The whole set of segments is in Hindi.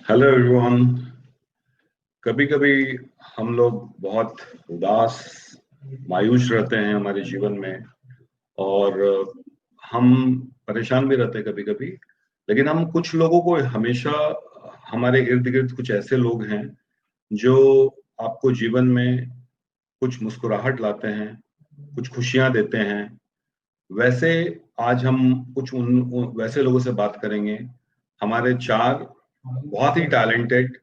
Hello everyone. कभी कभी हम लोग बहुत उदास मायूस रहते हैं हमारे जीवन में। और हम परेशान भी रहते हैं कभी कभी। लेकिन हम कुछ लोगों को हमेशा, हमारे इर्द गिर्द कुछ ऐसे लोग हैं जो आपको जीवन में कुछ मुस्कुराहट लाते हैं, कुछ खुशियां देते हैं। वैसे आज हम कुछ वैसे लोगों से बात करेंगे। हमारे चार बहुत ही talented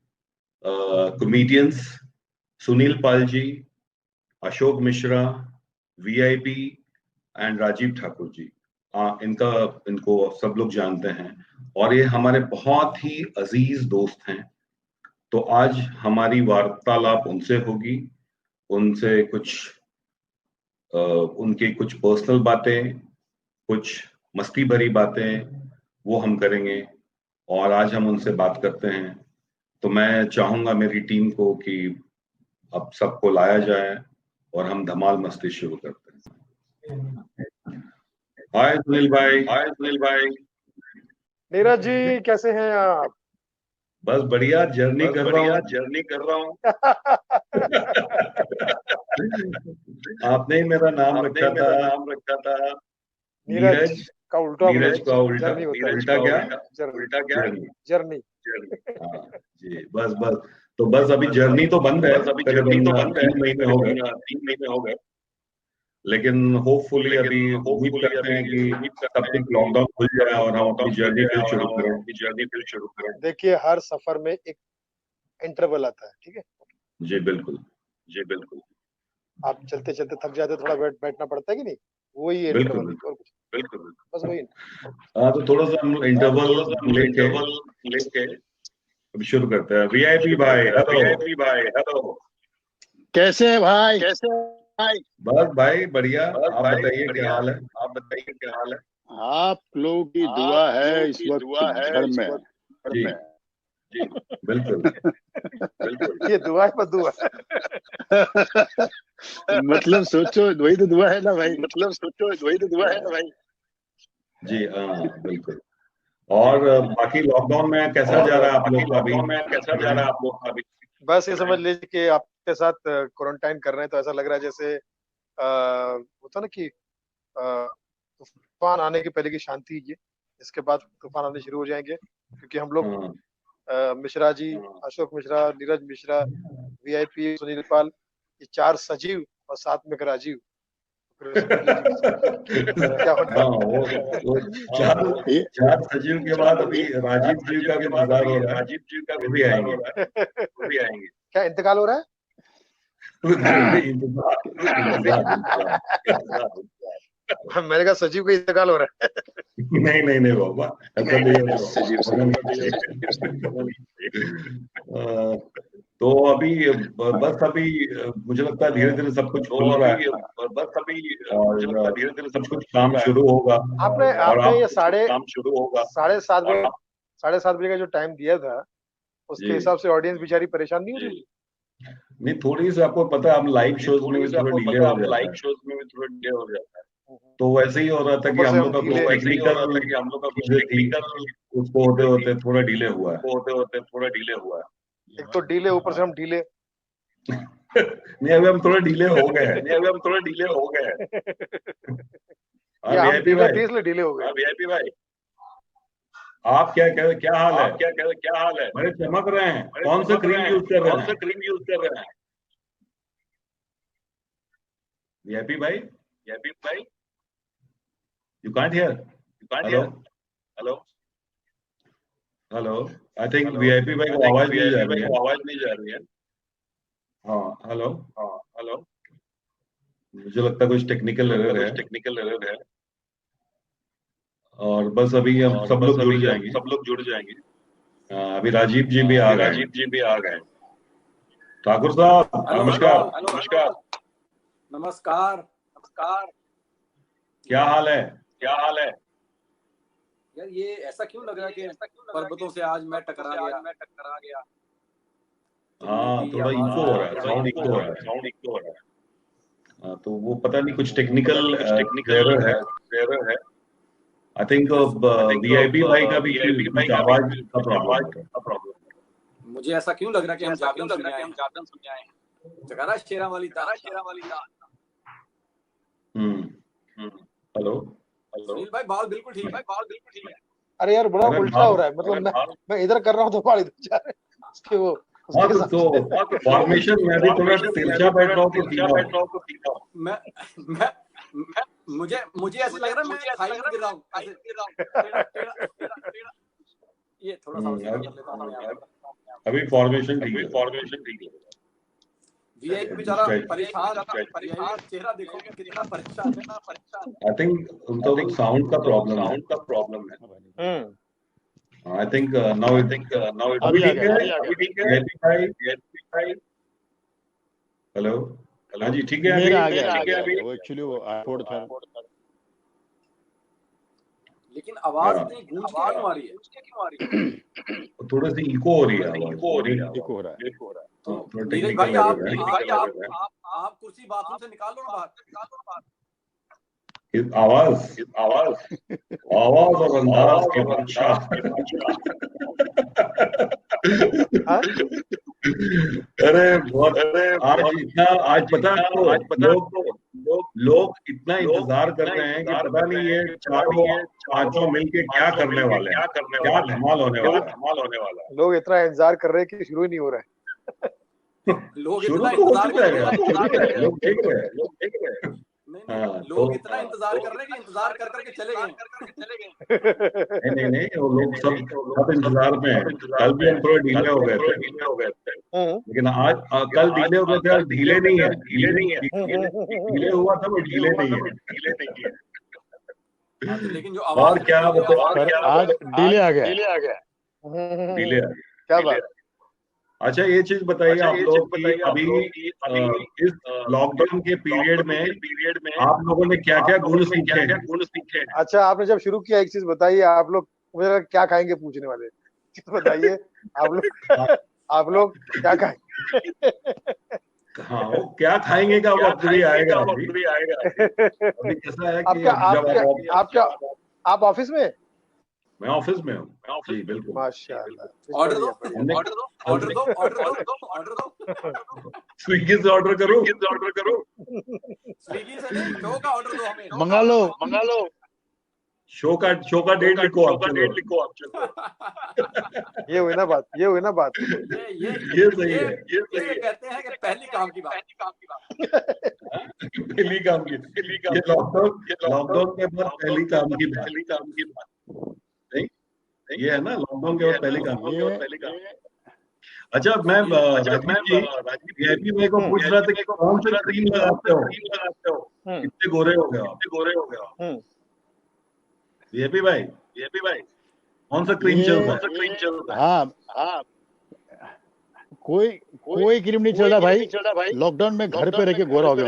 comedians, Sunil Pal ji, Ashok Mishra, VIP and Rajeev Thakur ji. इनको सब लोग जानते हैं और ये हमारे बहुत ही अजीज दोस्त हैं। तो आज हमारी वार्तालाप उनसे होगी। उनसे उनकी कुछ पर्सनल बातें, कुछ मस्ती भरी बातें वो हम करेंगे। और आज हम उनसे बात करते हैं। तो मैं चाहूंगा मेरी टीम को कि अब सबको लाया जाए और हम धमाल मस्ती शुरू करते हैं। हाय सुनील भाई। हाय सुनील भाई। नीरज जी कैसे हैं आप? बस बढ़िया जर्नी बस कर रहा बढ़िया हूँ। जर्नी कर रहा हूँ। आपने ही मेरा नाम आपने रखा ही था मेरा नाम रखा था नीरज। नीरज का उल्टा नीरज का उल्टा, जर्नी होता है। उल्टा क्या? उल्टा क्या? जर्नी। जर्नी। हाँ जी, बस बस। तो बस अभी जर्नी तो बंद है, बस अभी जर्नी करीबन तो बंद है, 3 महीने हो गए। करीबन 3 महीने हो गए। लेकिन होपफुली अभी लेकिन उम्मीद होपफुली करते अभी हैं कि उम्मीद सब करते हैं कुछ कि लॉकडाउन खुल सब जाए कुछ और हम अपनी लॉकडाउन खुल जर्नी जाए फिर और शुरू हम करें। अपनी जर्नी फिर शुरू करें। देखिए हर सफर में एक इंटरवल आता है, ठीक है? जी बिल्कुल। जी बिल्कुल। आप चलते चलते थक जाते, थोड़ा बैठना पड़ता है कि नहीं? वही बिल्कुल इंटरवल बिल्कुल। और कुछ। बिल्कुल बिल्कुल बस वही हाँ, तो थोड़ा सा हम तो इंटरवल थोड़ा सा हम लेके इंटरवल लेके अभी शुरू करते हैं। वीआईपी शुरू भाई करते हैं। हेलो। वीआईपी भाई हेलो। कैसे है भाई? कैसे हैं भाई? बस भाई बढ़िया। बस आप भाई बताइए क्या बढ़िया। हाल है? आप बताइए क्या हाल है? आप लोगों की आप दुआ है लोगों इस की वक्त दुआ है घर इस में। वक्त घर जी में। जी बिल्कुल। बिल्कुल। ये दुआ है पर दुआ। मतलब सोचो वही तो दुआ है ना भाई। मतलब सोचो वही तो दुआ है ना भाई। जी हाँ बिल्कुल। और बाकी लॉकडाउन में कैसा और जा रहा है आप बाकी लोग का अभी? लॉकडाउन में कैसा जा रहा है आप लोग का अभी? बस ये समझ लीजिए कि आपके साथ क्वारंटाइन कर रहे हैं तो ऐसा लग रहा है जैसे होता ना कि तूफान आने के पहले की शांति ये, इसके बाद तूफान आने शुरू हो जाएंगे क्योंकि हम लोग हाँ। मिश्रा जी, अशोक मिश्रा, नीरज मिश्रा, वीआईपी, सुनील पाल, ये चार सजीव और साथ में एक राजीव। फिर समझ लीजिए क्या होने हाँ वाला वो है। चार ये चार सजीव के बाद अभी चार राजीव जी सजीव का भी के बाद इंतजार अभी हो रहा है। राजीव जी का भी वो भी इंतजार हो आएंगे। रहा है। वो भी आएंगे। क्या इंतकाल हो रहा है? इंतजार इंतजार इंतजार। मैंने कहा सजीव का इंतकाल हो रहा है। नहीं नहीं नहीं बाबा, ऐसा नहीं है सजीव बाबा। तो अभी बस अभी मुझे लगता है धीरे धीरे सब कुछ तो खुल रहा अभी है बस अभी मुझे लगता है और धीरे धीरे सब कुछ कुछ कुछ खुल काम रहा है। शुरू होगा। आपने और आपने आप ये काम शुरू होगा। 7:30 बजे का जो टाइम दिया था उसके जी हिसाब से ऑडियंस बेचारी परेशान नहीं हो रही? नहीं, थोड़ी सी आपको पता है हम लाइव नहीं, शोज में थोड़ी भी सी थोड़ा आपको डिले पता है हो हम जाता लाइव है। शोज में भी थोड़ा डिले हो जाता है। तो वैसे ही हो रहा था कि ऊपर से हम हम लोग का ढीले कुछ वैसे ही हो रहा था टेक्निकल कि हम लोग का कुछ चीजें थी, टेक्निकल उसको होते चीजें होते थी, थोड़ा डिले हुआ है। उसको होते होते थोड़ा डिले हुआ है। एक तो डिले, ऊपर से हम ढीले। नहीं, अभी हम थोड़ा डिले हो गए हैं। नहीं, अभी हम थोड़ा डिले हो गए हैं। हाँ ये हम वीआईपी ढीले भाई, थे इसलिए डिले हो गए। वीआईपी भाई, आप क्या हाल है? आप क्या हाल है? बड़े चमक रहे हैं, बड़े कौन सा चमक क्रीम रहे हैं। यूज कर कौन रहे सा हैं क्रीम यूज कर रहे हैं? वीआईपी भाई? वीआईपी भाई, you can't hear? You can't hello here? Hello hello. I think hello. VIP भाई आई को थिंक आवाज नहीं जा वीआईपी भाई रही है। को आवाज नहीं जा रही है। हाँ हेलो। हाँ हेलो। मुझे लगता है कुछ टेक्निकल लगता है एरर है। कुछ टेक्निकल एरर है। और बस अभी हम और सब बस लोग जुड़ अभी जाएंगे। सब लोग जुड़ जाएंगे। अभी राजीव जी भी आ अभी गए हैं। राजीव जी भी आ गए। ठाकुर साहब हेलो नमस्कार। हेलो नमस्कार। नमस्कार। नमस्कार। क्या हाल है? क्या हाल है? यार ये ऐसा क्यों लग रहा है कि पर्वतों से आज मैं टकरा गया? हाँ थोड़ा इको हो रहा है, साउंड इको हो रहा है। साउंड इको हो रहा है। हाँ, तो वो पता नहीं कुछ पता टेक्निकल नहीं कुछ टेक्निकल एरर है। एरर है। आई थिंक वीआईपी भाई का भी वीआईपी भाई कुछ का भी आवाज का प्रॉब्लम आवाज हो रहा है। का प्रॉब्लम है। मुझे ऐसा क्यों लग रहा है कि हम जागरण सुनने आए हैं। जगाना शेरा वाली दाल। हेलो सुनील भाई बाल बिल्कुल ठीक है। अरे यार बड़ा उल्टा हो रहा है, मतलब मैं इधर कर रहा हूँ तो बाल इधर जा रहे हैं उसके वो तो फॉर्मेशन में भी थोड़ा तिरछा बैठ रहा हूँ तो ठीक है। मैं मुझे ऐसे लग रहा है मैं खाई में गिर रहा हूँ ऐसे। ये थोड़ा सा कर लेता हूँ यहाँ पर। अभी फॉर्मेशन ठीक है। वीआईपी बेचारा परेशान, चेहरा देखो कितना परेशान है। आई थिंक उनको कुछ साउंड का प्रॉब्लम है। आई थिंक नाउ अभी ठीक है। हेलो हाँ जी ठीक है। मेरा आ गया वो एक्चुअली वो आउटपुट था, लेकिन आवाज इतनी गूंज के क्यों आ रही है? थोड़ी सी इको हो रही है आवाज। इको हो रहा है। तो नीरज भाई आप कुर्सी बाथरूम से निकाल लो ना बाहर। आवाज और अंदाज के बादशाह। अरे बहुत आज पता लोग इतना इंतजार कर रहे हैं कि पता नहीं ये पांचों मिलके क्या करने वाले हैं, क्या धमाल होने वाला है। लोग इतना इंतजार कर रहे हैं कि शुरू ही नहीं हो रहा है। लोग शुरू इतना तो हो इंतजार चुका कर रहे है, हैं। लोग देख रहे हैं। लोग इतना इंतजार कर रहे हैं कि इंतजार कर करके चले गए। नहीं वो लोग सब इंतजार में हैं। कल भी हम थोड़े ढीले हो गए थे, लेकिन आज कल ढीले हो गए थे, आज ढीले नहीं है। ढीले हुआ था, वो ढीले नहीं है। लेकिन जो और क्या आज डिले आ गया। क्या बात। अच्छा ये चीज बताइए आप लोग कि अभी इस लॉकडाउन के पीरियड में आप लोगों ने क्या क्या गुण सीखे हैं? अच्छा आपने जब शुरू किया एक चीज बताइए, आप लोग मुझे लगा क्या खाएंगे पूछने वाले। बताइए आप लोग क्या खाएंगे? हाँ वो क्या खाएंगे का वक्त भी आएगा। अभी कैसा है कि आप ऑफिस में? मैं ऑफिस में हूँ जी, बिल्कुल। माशाल्लाह। ऑर्डर दो स्विगी से ऑर्डर करो। स्विगी से नहीं, शो का ऑर्डर दो हमें। मंगा लो। शो का डेट लिखो आप। ये हुई ना बात। ये सही है। ये कहते हैं कि पहली काम की बात। पहली काम की लॉकडाउन के बाद पहली काम की बात नहीं, ये है ना लॉकडाउन के बाद पहली काम। अच्छा मैं राजीव भाई को पूछ रहा था कि कौन सा क्रीम लगाते हो, कितने गोरे हो गए? वीआईपी भाई कौन सा क्रीम चल रहा है? हाँ कोई क्रीम नहीं चल रहा भाई। लॉकडाउन में घर पे रह के गोरा हो गया।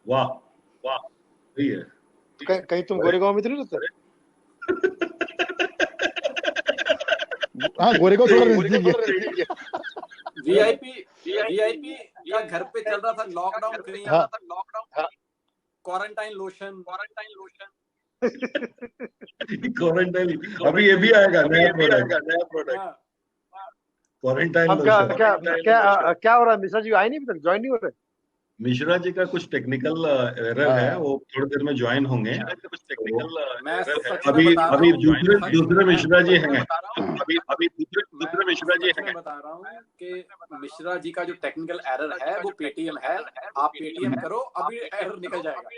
वाह सही है। कहीं तुम गोरेगांव में तो नहीं रहते? हाँ गोरेगांव थोड़ा नजदीक है। वीआईपी का घर पे चल रहा था lockdown cream, quarantine lotion. Quarantine अभी ये भी आएगा नया प्रोडक्ट। क्वारंटाइन लोशन क्या हो रहा है? मिश्रा जी आए नहीं अभी तक, ज्वाइन नहीं हो रहे? मिश्रा जी का कुछ टेक्निकल एरर है, वो थोड़ी देर में ज्वाइन होंगे। अभी दूसरे मिश्रा जी हैं। दूसरे मिश्रा जी हैं। बता रहा हूँ कि मिश्रा जी का जो टेक्निकल एरर है वो पेटीएम है। आप पेटीएम करो, अभी एरर निकल जाएगा।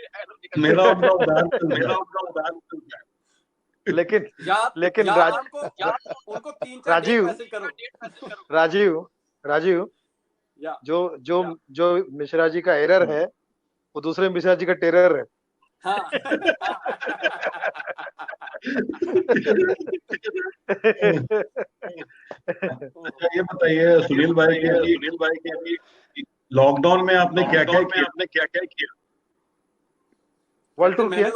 मेरा उदाहरण लेकिन उनको 3-4 मैसेज करो। राजीव जो मिश्रा जी का एरर है वो दूसरे मिश्रा जी का टेरर है। हाँ। ये बताइए सुनील भाई के लॉकडाउन में आपने क्या किया? वर्ल्ड टूर किया?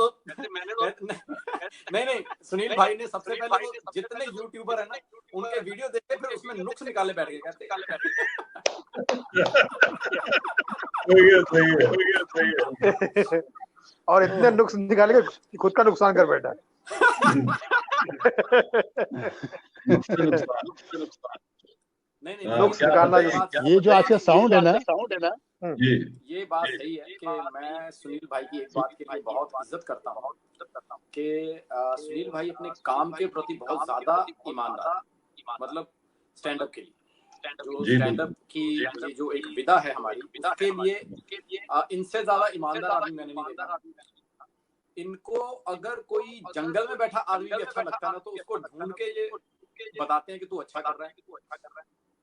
नहीं सुनील भाई ने सबसे पहले तो जितने यूट्यूबर है ना उनके वीडियो देखे, फिर उसमें नुक्स निकाले बैठ गए। सही है। और इतने नुक्स निकाले कि खुद का नुकसान कर बैठा। नुक्स निकालना ये जो आज का साउंड है ना, ये बात सही है कि मैं सुनील भाई की एक बात के लिए बहुत इज्जत करता हूँ कि सुनील भाई अपने काम के प्रति बहुत ज्यादा ईमानदार, मतलब स्टैंड अप के लिए, जो स्टैंड अप की ये जो एक विधा है हमारी, उसके लिए इनसे ज्यादा ईमानदार आदमी मैंने नहीं देखा। इनको अगर कोई जंगल में बैठा आदमी भी अच्छा लगता है ना, तो उसको ढूंढ के ये बताते हैं कि तू अच्छा कर रहा है,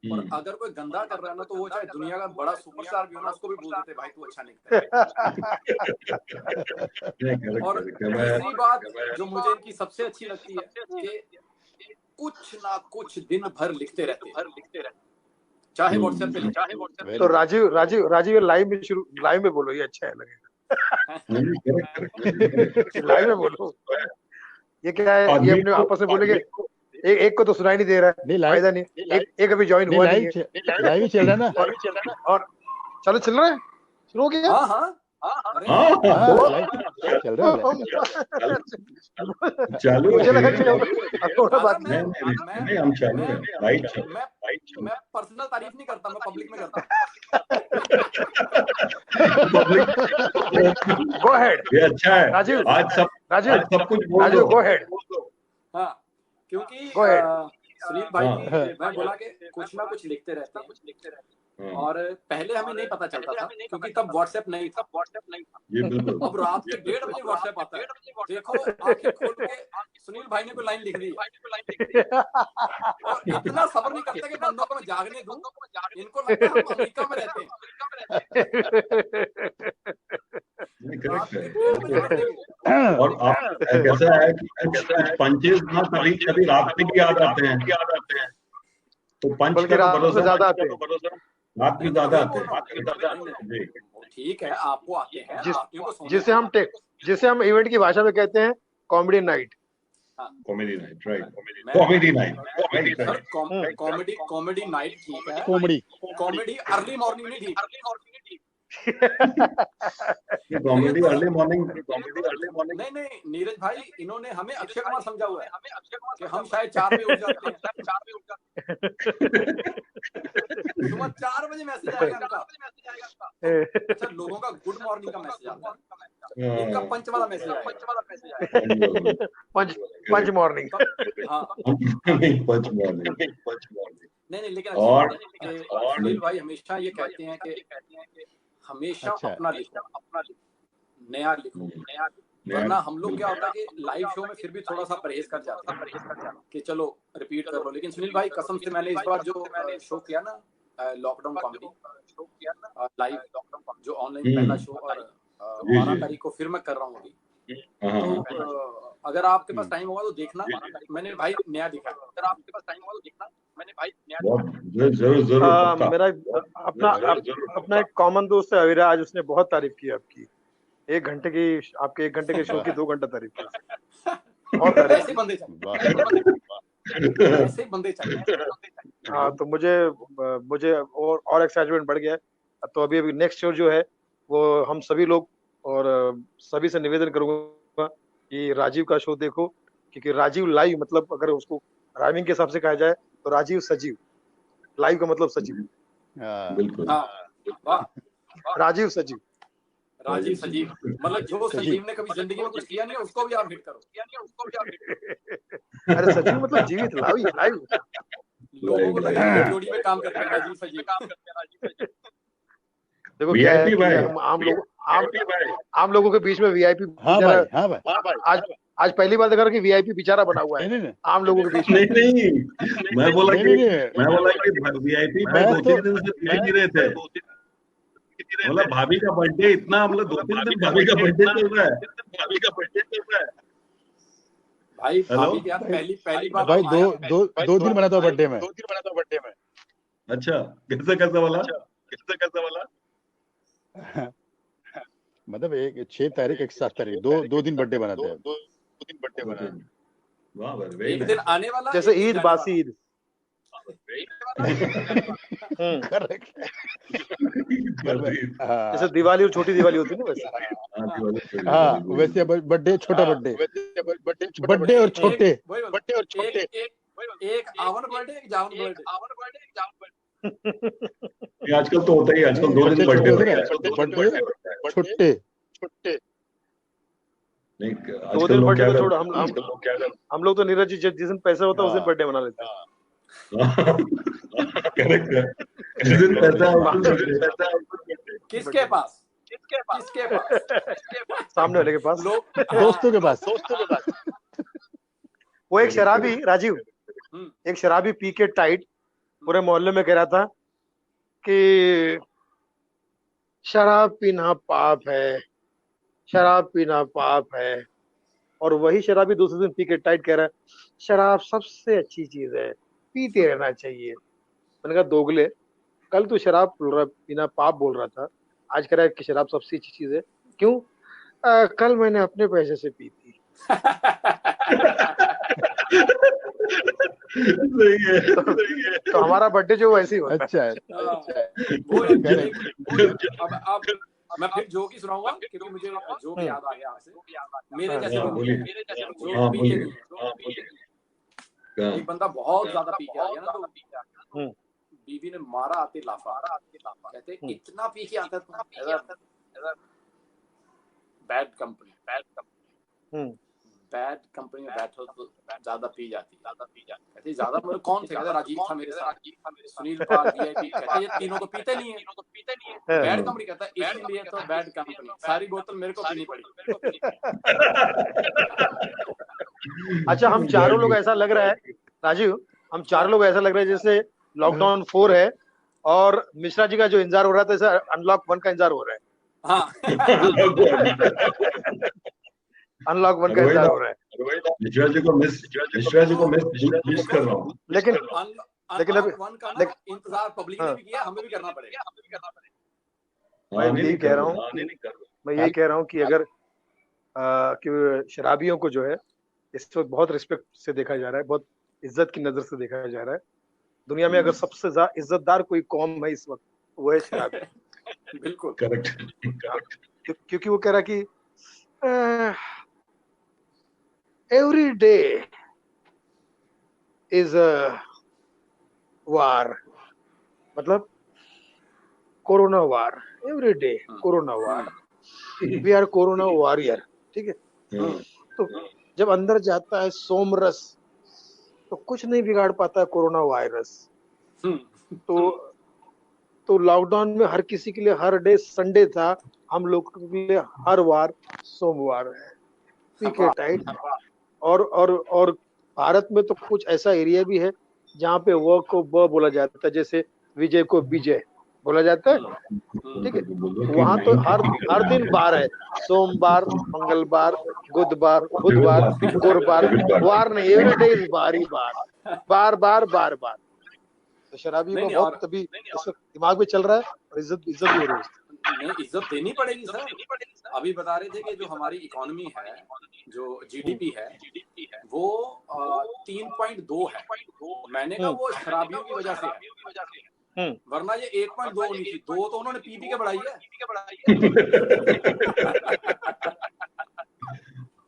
और अगर कोई गंदा कर रहा है ना, तो वो चाहे दुनिया का बड़ा सुपरस्टार भी हो ना, उसको भी बोल देते भाई तू अच्छा नहीं कर रहा। और तीसरी बात जो मुझे इनकी सबसे अच्छी लगती है कि कुछ ना कुछ दिन भर लिखते रहते, चाहे व्हाट्सएप पे, चाहे व्हाट्सएप पे। तो राजीव लाइव में बोलो, ये अच्छा है लगेगा। लाइव में बोलो, ये क्या है, ये अपने आपस में बोलेंगे, एक को तो सुनाई नहीं दे रहा है, फायदा नहीं, एक अभी ज्वाइन हुआ नहीं है, लाइव ही चल रहा है ना, और चलो चल रहा है, शुरू हो गया। हाँ चल रहा है, चालू। मुझे लगा थोड़ा बात नहीं, हम चालू है, राइट। मैं पर्सनल तारीफ नहीं करता, मैं पब्लिक में करता हूँ। गो अहेड, ये अच्छा है राजीव, आज सब कुछ बोल राजीव, दो। Go ahead. हाँ, क्योंकि Go ahead. सुनील भाई मैं बोला कि कुछ ना कुछ लिखते रहते हैं, और पहले हमें नहीं पता चलता था क्योंकि तब व्हाट्सएप नहीं था। ये बिल्कुल। अब रात के 1:30 बजे व्हाट्सएप आता है, देखो आंखें खोल के सुनील भाई ने कोई लाइन लिख दी, और इतना सब्र नहीं करते कि बंदों को मैं जागने दूं, इनको लगता है हम अमेरिका में रहते हैं। और आप कैसा है कि पंचेस ना कभी रात में भी याद आते हैं, तो पंच बल्कि रात में ज्यादा आते हैं, रात में ज्यादा आते हैं। ठीक है, आपको आते हैं, जिसे हम इवेंट की भाषा में कहते हैं comedy night. Comedy night, right, comedy night, comedy night, ठीक है, कॉमेडी अर्ली मॉर्निंग नहीं ठीक, कॉमेडी अर्ली मॉर्निंग नहीं नीरज भाई, इन्होंने हमें अक्षय कुमार समझा हुआ है कि हम शायद 4 बजे उठ जाते हैं, सुबह 4 बजे मैसेज आएगा इनका। अच्छा, लोगों का गुड मॉर्निंग का मैसेज आता है, इनका पंच वाला मैसेज आएगा, पंच मॉर्निंग। हाँ पंच मॉर्निंग नहीं, लेकिन सुनील भाई हमेशा ये कहते हैं कि हमेशा अपना लिखो, नया लिखो, वरना हम लोग क्या होता है कि लाइव शो में फिर भी थोड़ा सा परहेज कर जाते हैं कि चलो रिपीट कर लो। लेकिन सुनील भाई कसम से, मैंने इस बार जो शो किया ना, लॉकडाउन कॉमेडी लाइव, जो ऑनलाइन पहला शो, और 12 तारीख को फिर मैं कर रहा हूँ अभी, तो अगर आपके पास टाइम होगा तो देखना, मैंने भाई नया दिखा, अगर आपके पास टाइम होगा तो देखना, मैंने भाई नया जरूर। मेरा अपना एक कॉमन दोस्त है अविराज, उसने बहुत तारीफ की आपकी, 1 घंटे की, आपके 1 घंटे के शो की 2 घंटा तारीफ की, बहुत तारीफ। ऐसे बंदे चाहिए। हाँ, तो मुझे और एक्साइटमेंट बढ़ गया। तो अभी नेक्स्ट शो जो है वो हम सभी लोग और सभी से निवेदन करूंगा कि राजीव का शो देखो, क्योंकि राजीव लाइव मतलब अगर उसको राइमिंग के हिसाब से कहा जाए तो राजीव सजीव, लाइव का मतलब सजीव। बिल्कुल, राजीव सजीव मतलब जो सजीव ने कभी जिंदगी में कुछ किया नहीं, उसको भी आप हिट करो। अरे सजीव मतलब जीवित, लाइव। लोगों को लगेगा जोड़ी में काम करते हैं राजीव सजीव। देखो क्या है कि आम लोगों के बीच में वीआईपी, आज पहली बार देखा कि वीआईपी बेचारा बना हुआ है आम लोगों के बीच में। नहीं, मैं बोला कि वीआईपी भाई 2-3 दिन से दिख नहीं रहे थे, मतलब भाभी का बर्थडे इतना, मतलब 2-3 दिन भाभी का बर्थडे चल रहा है। भाई भाभी क्या पहली बार भाई दो दिन बना था बर्थडे में। अच्छा, कैसा वाला? मतलब 6 तारीख 7 तारीख 2 दिन बर्थडे बनाते हैं। 2 दिन बर्थडे बनाते। वाह, एक दिन आने वाला, जैसे ईद बासी ईद। जैसे दिवाली और छोटी दिवाली होती है ना, वैसे। हाँ, वैसे बर्थडे, छोटा बर्थडे और छोटे। एक आवन बर्थडे, एक जावन बर्थडे। आजकल तो होता ही, आजकल 2 दिन बर्थडे होता है, छुट्टे नहीं, 2 दिन बर्थडे तो छोड़, हम लोग तो नीरज जी जिस दिन पैसा होता है उस दिन बर्थडे मना लेते हैं। करेक्ट है, जिस दिन पैसा किसके पास सामने वाले के पास, दोस्तों के पास वो एक शराबी, राजीव, एक शराबी पी के टाइट पूरे मोहल्ले में कह रहा था कि शराब पीना पाप है, शराब पीना पाप है, और वही शराबी दूसरे दिन पी के टाइट कह रहा है शराब सबसे अच्छी चीज है, पीते रहना चाहिए। मैंने कहा दोगले, कल तू शराब पीना पाप बोल रहा था, आज कह रहा है कि शराब सबसे अच्छी चीज है, क्यों? कल मैंने अपने पैसे से पी थी। सही है। तो हमारा बर्थडे जो वैसे ही होता है। अच्छा है। अब मैं फिर जोक ही सुनाऊंगा क्योंकि मुझे जोक याद आ गया आपसे। मेरे जैसे जोक पीते नहीं है। एक बंदा बहुत ज्यादा पी के आ गया ना, तो बीवी ने मारा आते लाफा, कहते इतना पी के आता था, बैड कंपनी में बैठो तो ज्यादा पी जाती, कहते ज्यादा मेरे कौन थे, कहते राजीव था मेरे साथ, सुनील पाल वीआईपी, कहते ये तीनों तो पीते नहीं है, बैड कंपनी, कहता इसीलिए तो बैड कंपनी, सारी बोतल मेरे को पीनी पड़ी। अच्छा, हम चारों लोग ऐसा लग रहा है राजीव, हम चारों लोग ऐसा लग रहा है जैसे लॉकडाउन 4 है और मिश्रा जी का जो इंतजार हो रहा था ऐसा अनलॉक 1 का इंतजार हो रहा है। हाँ। अनलॉक 1 का इंतजार हो रहा है। मिश्रा जी को मिस कर रहा हूँ। लेकिन अभी इंतजार पब्लिक ने भी किया, हमें भी करना पड़ेगा। मैं यही कह रहा हूँ कि अगर कि शराबियों को जो है इस वक्त बहुत रिस्पेक्ट से देखा जा रहा है, बहुत इज्जत की नजर से देखा जा रहा है। दुनिया में अगर सबसे ज्यादा इज्जतदार कोई कौम है इस वक्त, वो है शराबी। बिल्कुल करेक्ट। क्योंकि वो कह रहा कि every day is a war, मतलब corona war, every day corona war, we are corona warrior, ठीक है। तो जब अंदर जाता है सोमरस तो कुछ नहीं बिगाड़ पाता है कोरोना वायरस। तो लॉकडाउन में हर किसी के लिए हर डे संडे था, हम लोग के लिए हर वार सोमवार है। पीके टाइट। और भारत में तो कुछ ऐसा एरिया भी है जहाँ पे व को ब बोला जाता है, जैसे विजय को विजय बोला जाता है, ठीक है। वहां तो हर दिन बार है, सोमवार, मंगलवार, बुधवार, गुरुवार, वार नहीं, एवरी डे इज बार ही बार बार बार बार। तो शराबी को बहुत तभी दिमाग में चल रहा है और इज्जत भी हो रही है। नहीं, इज्जत देनी पड़ेगी सर। अभी बता रहे थे कि जो हमारी इकोनॉमी है, जो जीडीपी है, वो 3.2 है। मैंने कहा वो शराबियों की वजह से है, वरना ये 1.2 होनी थी। 2 तो उन्होंने पी के बढ़ाई है।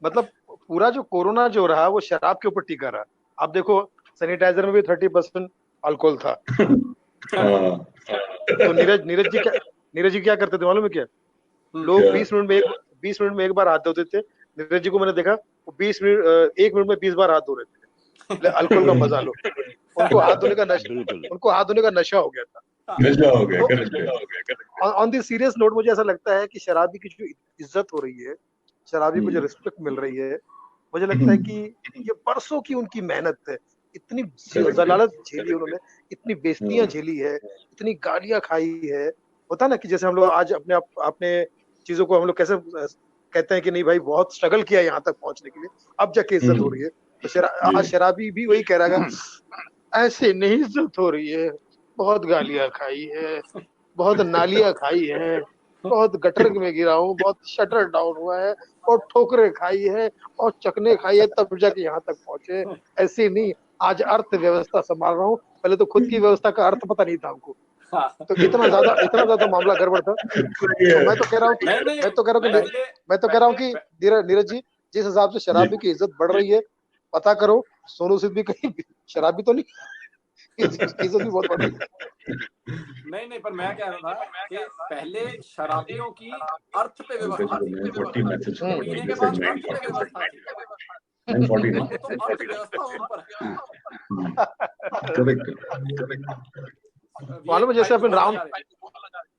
मतलब पूरा जो कोरोना जो रहा वो शराब के ऊपर टिका रहा। आप देखो सैनिटाइजर में भी 30% अल्कोहल था। तो नीरज जी क्या करते थे मालूम है क्या? लोग 20 मिनट में एक बार हाथ धोते थे। नीरज जी को मैंने देखा वो 1 मिनट में 20 बार हाथ धो रहे थे। अल्कोहल का मजा लो। उनको हाथ धोने का नशा हो गया था। ऑन दी सीरियस नोट, मुझे ऐसा लगता है कि शराबी की जो इज्जत हो रही है, शराबी को जो रिस्पेक्ट मिल रही है, मुझे लगता है कि ये बरसों की उनकी मेहनत है। इतनी जलालत झेली उन्होंने, इतनी बेइज्जतियां झेली है, इतनी गालियां खाई है। होता ना कि जैसे हम लोग आज अपने चीजों को हम लोग कैसे कहते हैं कि नहीं भाई बहुत स्ट्रगल किया यहाँ तक पहुंचने के लिए, अब जाके इज्जत हो रही है। तो आज शराबी भी वही कह रहा है, ऐसे नहीं इज्जत हो रही है, बहुत गालियां खाई है, बहुत नालियां खाई है, बहुत गटर में गिरा हूँ, बहुत शटर डाउन हुआ है, और ठोकरे खाई है और चकने खाई है, तब जाके यहाँ तक पहुंचे। ऐसे नहीं, आज अर्थव्यवस्था संभाल रहा हूँ, पहले तो खुद की व्यवस्था का अर्थ पता नहीं था हमको। तो इतना ज्यादा मामला गड़बड़ था। तो मैं तो कह रहा हूँ कि नीरज जी, जिस हिसाब से शराबी की इज्जत बढ़ रही है, पता करो सोनू सूद भी कहीं शराबी तो नहीं, इज्जत भी बहुत बढ़ रही है। नहीं, पर मैं कह रहा था कि पहले शराबियों की अर्थ पे व्यवस्था थी, पीने के बाद अर्थ पे व्यवस्था थी। अब तो अर्थव्यवस्था उन पर मालूम है, जैसे अपन राम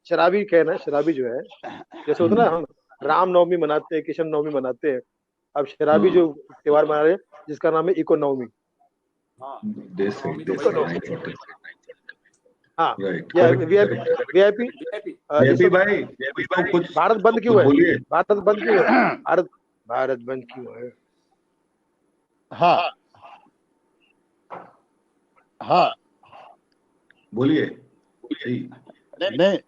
शराबी कहे ना, शराबी जो है जैसे होता ना, हम राम नवमी मनाते हैं, कृष्ण नवमी मनाते हैं, अब शराबी जो त्योहार मना रहे हैं जिसका नाम है इकोनॉमी। हाँ, वीआईपी भाई कुछ भारत बंद क्यों है? भारत बंद क्यों है? भारत बंद क्यों है? हाँ हाँ बोलिए। नहीं,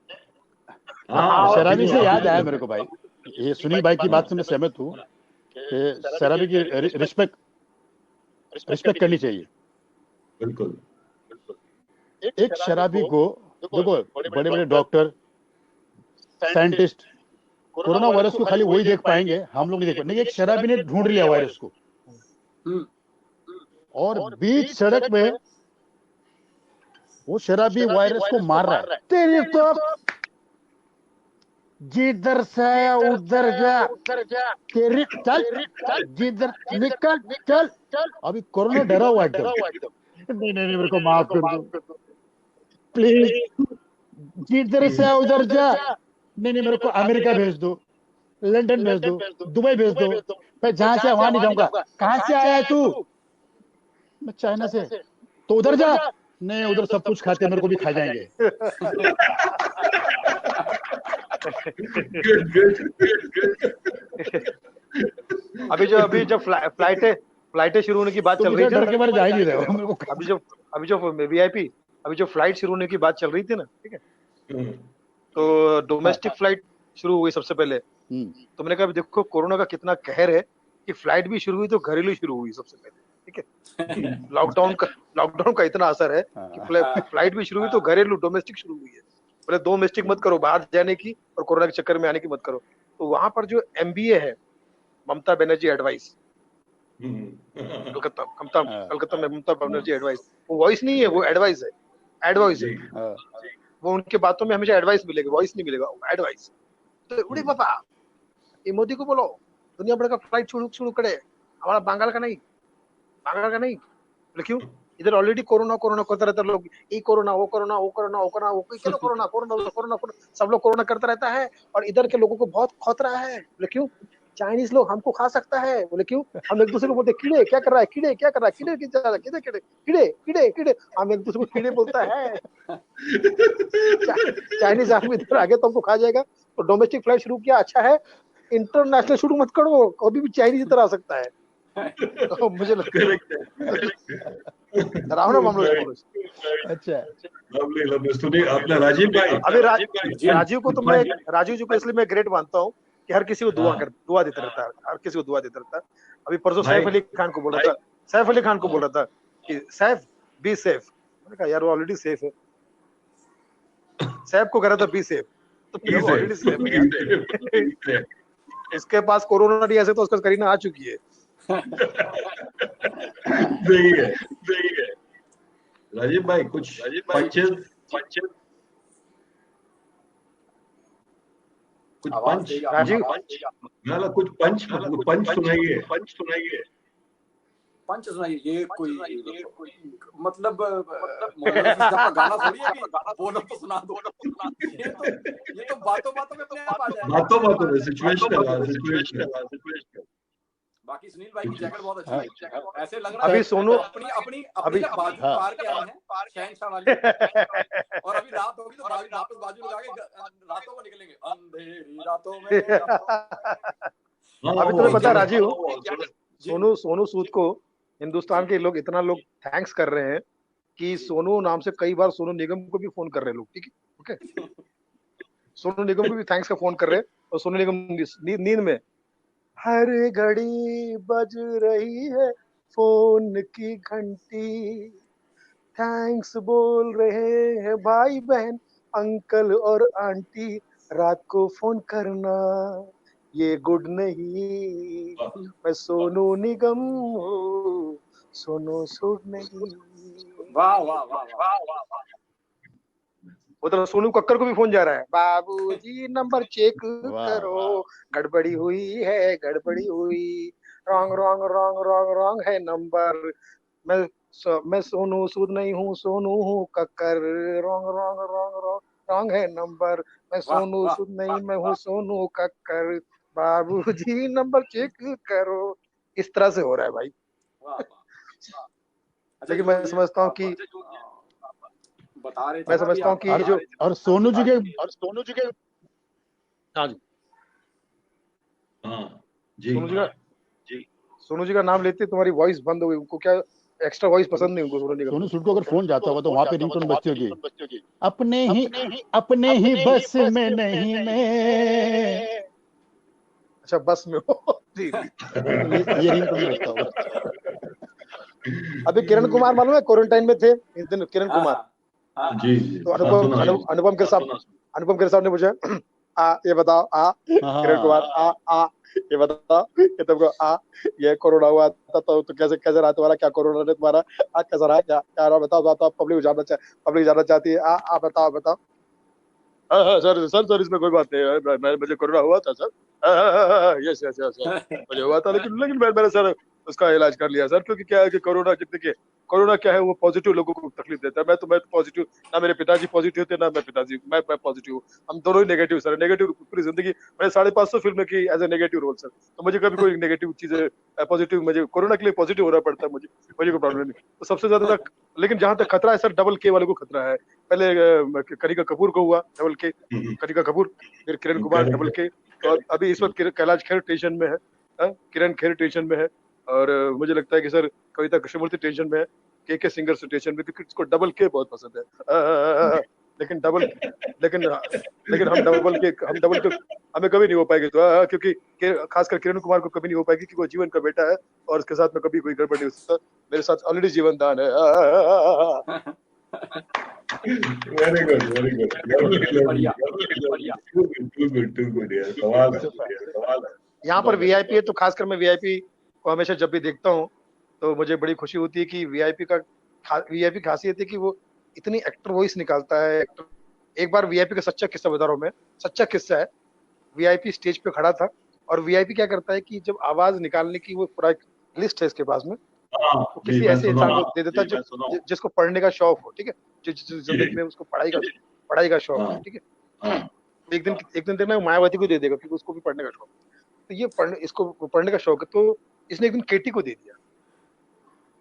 शराबी से याद आया मेरे को भाई, ये सुनील भाई की बात से मैं सहमत हूँ कि शराबी की रिस्पेक्ट करनी चाहिए। बिल्कुल। एक शराबी को देखो, बड़े बड़े डॉक्टर, साइंटिस्ट कोरोना वायरस को खाली वही देख पाएंगे, हम लोग नहीं देख पाएंगे। एक शराबी ने ढूंढ लिया वायरस को और बीच सड़क में वो शराबी वायरस को मार रहा है। तेरी तो जिधर से आया उधर जा, तेरी चल जिधर निकल चल। अभी कोरोना डरा हुआ एकदम, नहीं मेरे को माफ कर दो प्लीज, जिधर से आया उधर जा। नहीं मेरे को अमेरिका भेज दो, लंदन भेज दो, दुबई भेज दो, मैं जहां से वहां नहीं जाऊंगा। कहां से आया है तू? मैं चाइना से। तो उधर जा। नहीं उधर सब कुछ खाते, मेरे को भी खा जाएंगे। अभी जब फ्लाइटें शुरू होने की बात चल रही थी, डर के बारे जा ही नहीं रहे हो। अभी जो वीआईपी अभी जो फ्लाइट शुरू होने की बात चल रही थी ना, ठीक है, तो डोमेस्टिक फ्लाइट शुरू हुई सबसे पहले। तो मैंने कहा देखो कोरोना का कितना कहर है कि फ्लाइट भी शुरू हुई तो घरेलू शुरू हुई सबसे पहले, ठीक है। लॉकडाउन का इतना असर है कि फ्लाइट भी शुरू हुई तो घरेलू डोमेस्टिक शुरू हुई है। बोले डोमेस्टिक मत करो, बाहर जाने की और कोरोना के चक्कर में आने की मत करो। तो वहां पर जो MBA है, ममता बनर्जी एडवाइस, कलकत्ता में ममता बनर्जी एडवाइस, वो वॉइस नहीं है, वो एडवाइस है, एडवाइस है। वो उनके बातों में हमेशा एडवाइस मिलेगा, वॉइस नहीं मिलेगा, एडवाइस। तो उड़ी पापा ये मोदी को बोलो दुनिया भर का फ्लाइट शुरू करे, हमारा बंगाल का नहीं। बोले क्यों? इधर ऑलरेडी कोरोना करते रहते लोग, ये कोरोना वो कोरोना क्या कोरोना सब लोग कोरोना करता रहता है और इधर के लोगों को बहुत खतरा है। बोले क्यों? चाइनीज लोग हमको खा सकता है। बोले क्यों? हम एक दूसरे को बोलते कीड़े क्या कर रहा है, कीड़े हम एक दूसरे को कीड़े बोलता है। चाइनीज आदमी इधर आगे तो हमको खा जाएगा। तो डोमेस्टिक फ्लाइट शुरू किया, अच्छा है, इंटरनेशनल शुरू मत करो, कभी भी चाइनीज इधर आ सकता है। तो मुझे लगता है डरावना मामला है। अच्छा सुनिए आपने राजीव भाई, अभी राजीव जी को इसलिए मैं ग्रेट मानता हूँ कि हर किसी को दुआ देता रहता है, हर किसी को दुआ देता रहता है। अभी परसों सैफ अली खान को बोल रहा था कि सैफ बी सेफ। मैंने कहा यार वो ऑलरेडी सेफ है। सैफ को कह रहा था बी सेफ, तो ऑलरेडी सेफ है। इसके पास कोरोना नहीं, ऐसे तो उसका करीना आ चुकी है। सही है राजीव भाई, कुछ पंचेस कुछ पंच राजीव कुछ पंच सुनाइए। पंच सुनाइए। ये कोई मतलब गाना थोड़ी है कि बोलो तो सुना दो। ये तो बातों में अपने आप आ जाएगा। बातों में सिचुएशन। बाकी सुनील भाई की जैकेट बहुत अच्छी है, ऐसे लग रहा है अभी सोनू अपनी बाजू पार के आए हैं शहंशाह वाली। और अभी रात होगी तो वापस बाजू लगा के रातों को निकलेंगे, अंधेरी रातों में। अभी तुम्हें पता राजीव, सोनू सूद को हिंदुस्तान के लोग इतना थैंक्स कर रहे हैं कि सोनू नाम से कई बार सोनू निगम को भी फोन कर रहे हैं लोग, ठीक है, ओके। सोनू निगम को भी थैंक्स का फोन कर रहे हैं और सोनू निगम नींद में हर घड़ी बज रही है फोन की घंटी, थैंक्स बोल रहे हैं भाई बहन अंकल और आंटी, रात को फोन करना ये गुड नहीं, मैं सोनू निगम हूँ, सोनू सूद नहीं। वाह वाह वाह वाह। उधर सोनू कक्कर को भी फोन जा रहा है, बाबूजी नंबर चेक करो, गड़बड़ी हुई है, गड़बड़ी हुई, wrong wrong wrong wrong wrong है नंबर, मैं सोनू सूद नहीं हूँ, सोनू हूँ Kakkar, wrong wrong wrong wrong wrong है नंबर, मैं सोनू सूद नहीं, मैं हूँ सोनू कक्कर, बाबूजी नंबर चेक करो। इस तरह से हो रहा है भाई। लेकिन मैं समझता हूँ कि बता रहे थे, मैं समझता हूँ कि जो और सोनू जी के हाँ जी जी सोनू जी का नाम लेते तुम्हारी वॉइस बंद हो गई। उनको क्या एक्स्ट्रा वॉइस पसंद नहीं उनको सोनू जी का। सोनू सूद को अगर फोन जाता होगा तो वहां पे रिंगटोन बजती होगी, अपने ही बस में नहीं मैं। अच्छा बस में हो जी ये रिंगटोन बजता होगा। अभी किरण कुमार मालूम है क्वारंटाइन में थे इस दिन, किरण कुमार जी तो अनुपम के साहब ने पूछा ये बताओ किरण कुमार ये बताओ कि तुमको ये कोरोना हुआ था तो कैसे रहा तुम्हारा, क्या कोरोना ने तुम्हारा कैसा रहा, क्या रहा बताओ, पब्लिक जानना चाहती है, बताओ। सर इसमें कोई बात नहीं है, मुझे कोरोना हुआ था सर, यस मुझे हुआ था, लेकिन मैंने सर उसका इलाज कर लिया सर, क्योंकि क्या है कि कोरोना देखिए कोरोना क्या है, वो पॉजिटिव लोगों को तकलीफ देता है। मैं तो पॉजिटिव, ना मेरे पिताजी पॉजिटिव थे, ना मैं पॉजिटिव हूँ, हम दोनों ही नेगेटिव सर, नेगेटिव पूरी जिंदगी। मैंने 550 फिल्म की as a negative role sir, तो मुझे कभी कोई नेगेटिव चीजें पॉजिटिव, मुझे कोरोना के लिए पॉजिटिव होना पड़ता है, मुझे कोई प्रॉब्लम नहीं। तो सबसे ज्यादा लेकिन जहां तक खतरा है सर, डबल के वाले को खतरा है। पहले कनिका कपूर को हुआ डबल के, कनिका कपूर, फिर किरण कुमार डबल के, और अभी इस वक्त कैलाश खेर टेंशन में है, किरण खेर टेंशन में है, और मुझे लगता है कि सर कविता कृष्णमूर्ति टेंशन में है, के सिंगर टेंशन में, क्योंकि उसको डबल के बहुत पसंद है। लेकिन हम डबल के हमें कभी नहीं हो पाएगी, तो क्योंकि खासकर किरण कुमार को कभी नहीं हो पाएगी, क्योंकि वो जीवन का बेटा है और उसके साथ में कभी कोई गड़बड़ नहीं हो सकता। मेरे साथ ऑलरेडी जीवन दान है। वेरी गुड यार, यहाँ पर वीआईपी है तो खासकर मैं वीआईपी को हमेशा जब भी देखता हूँ तो मुझे बड़ी खुशी होती है कि वीआईपी खासियत है कि वो इतनी एक्टर वॉइस निकालता है। एक बार वीआईपी का सच्चा किस्सा बता रहा हूँ मैं, सच्चा किस्सा है। वीआईपी स्टेज पे खड़ा था और वीआईपी क्या करता है कि जब आवाज निकालने की वो पूरा लिस्ट है इसके पास में, तो किसी ऐसे इंसान को दे देता है जिसको पढ़ने का शौक हो, ठीक है, जो जिंदगी में उसको पढ़ाई का शौक है, ठीक है। एक दिन देखना मायावती को दे देगा क्योंकि उसको भी पढ़ने का शौक, तो ये इसको पढ़ने का शौक है, तो इसने एक दिन केटी को दे दिया।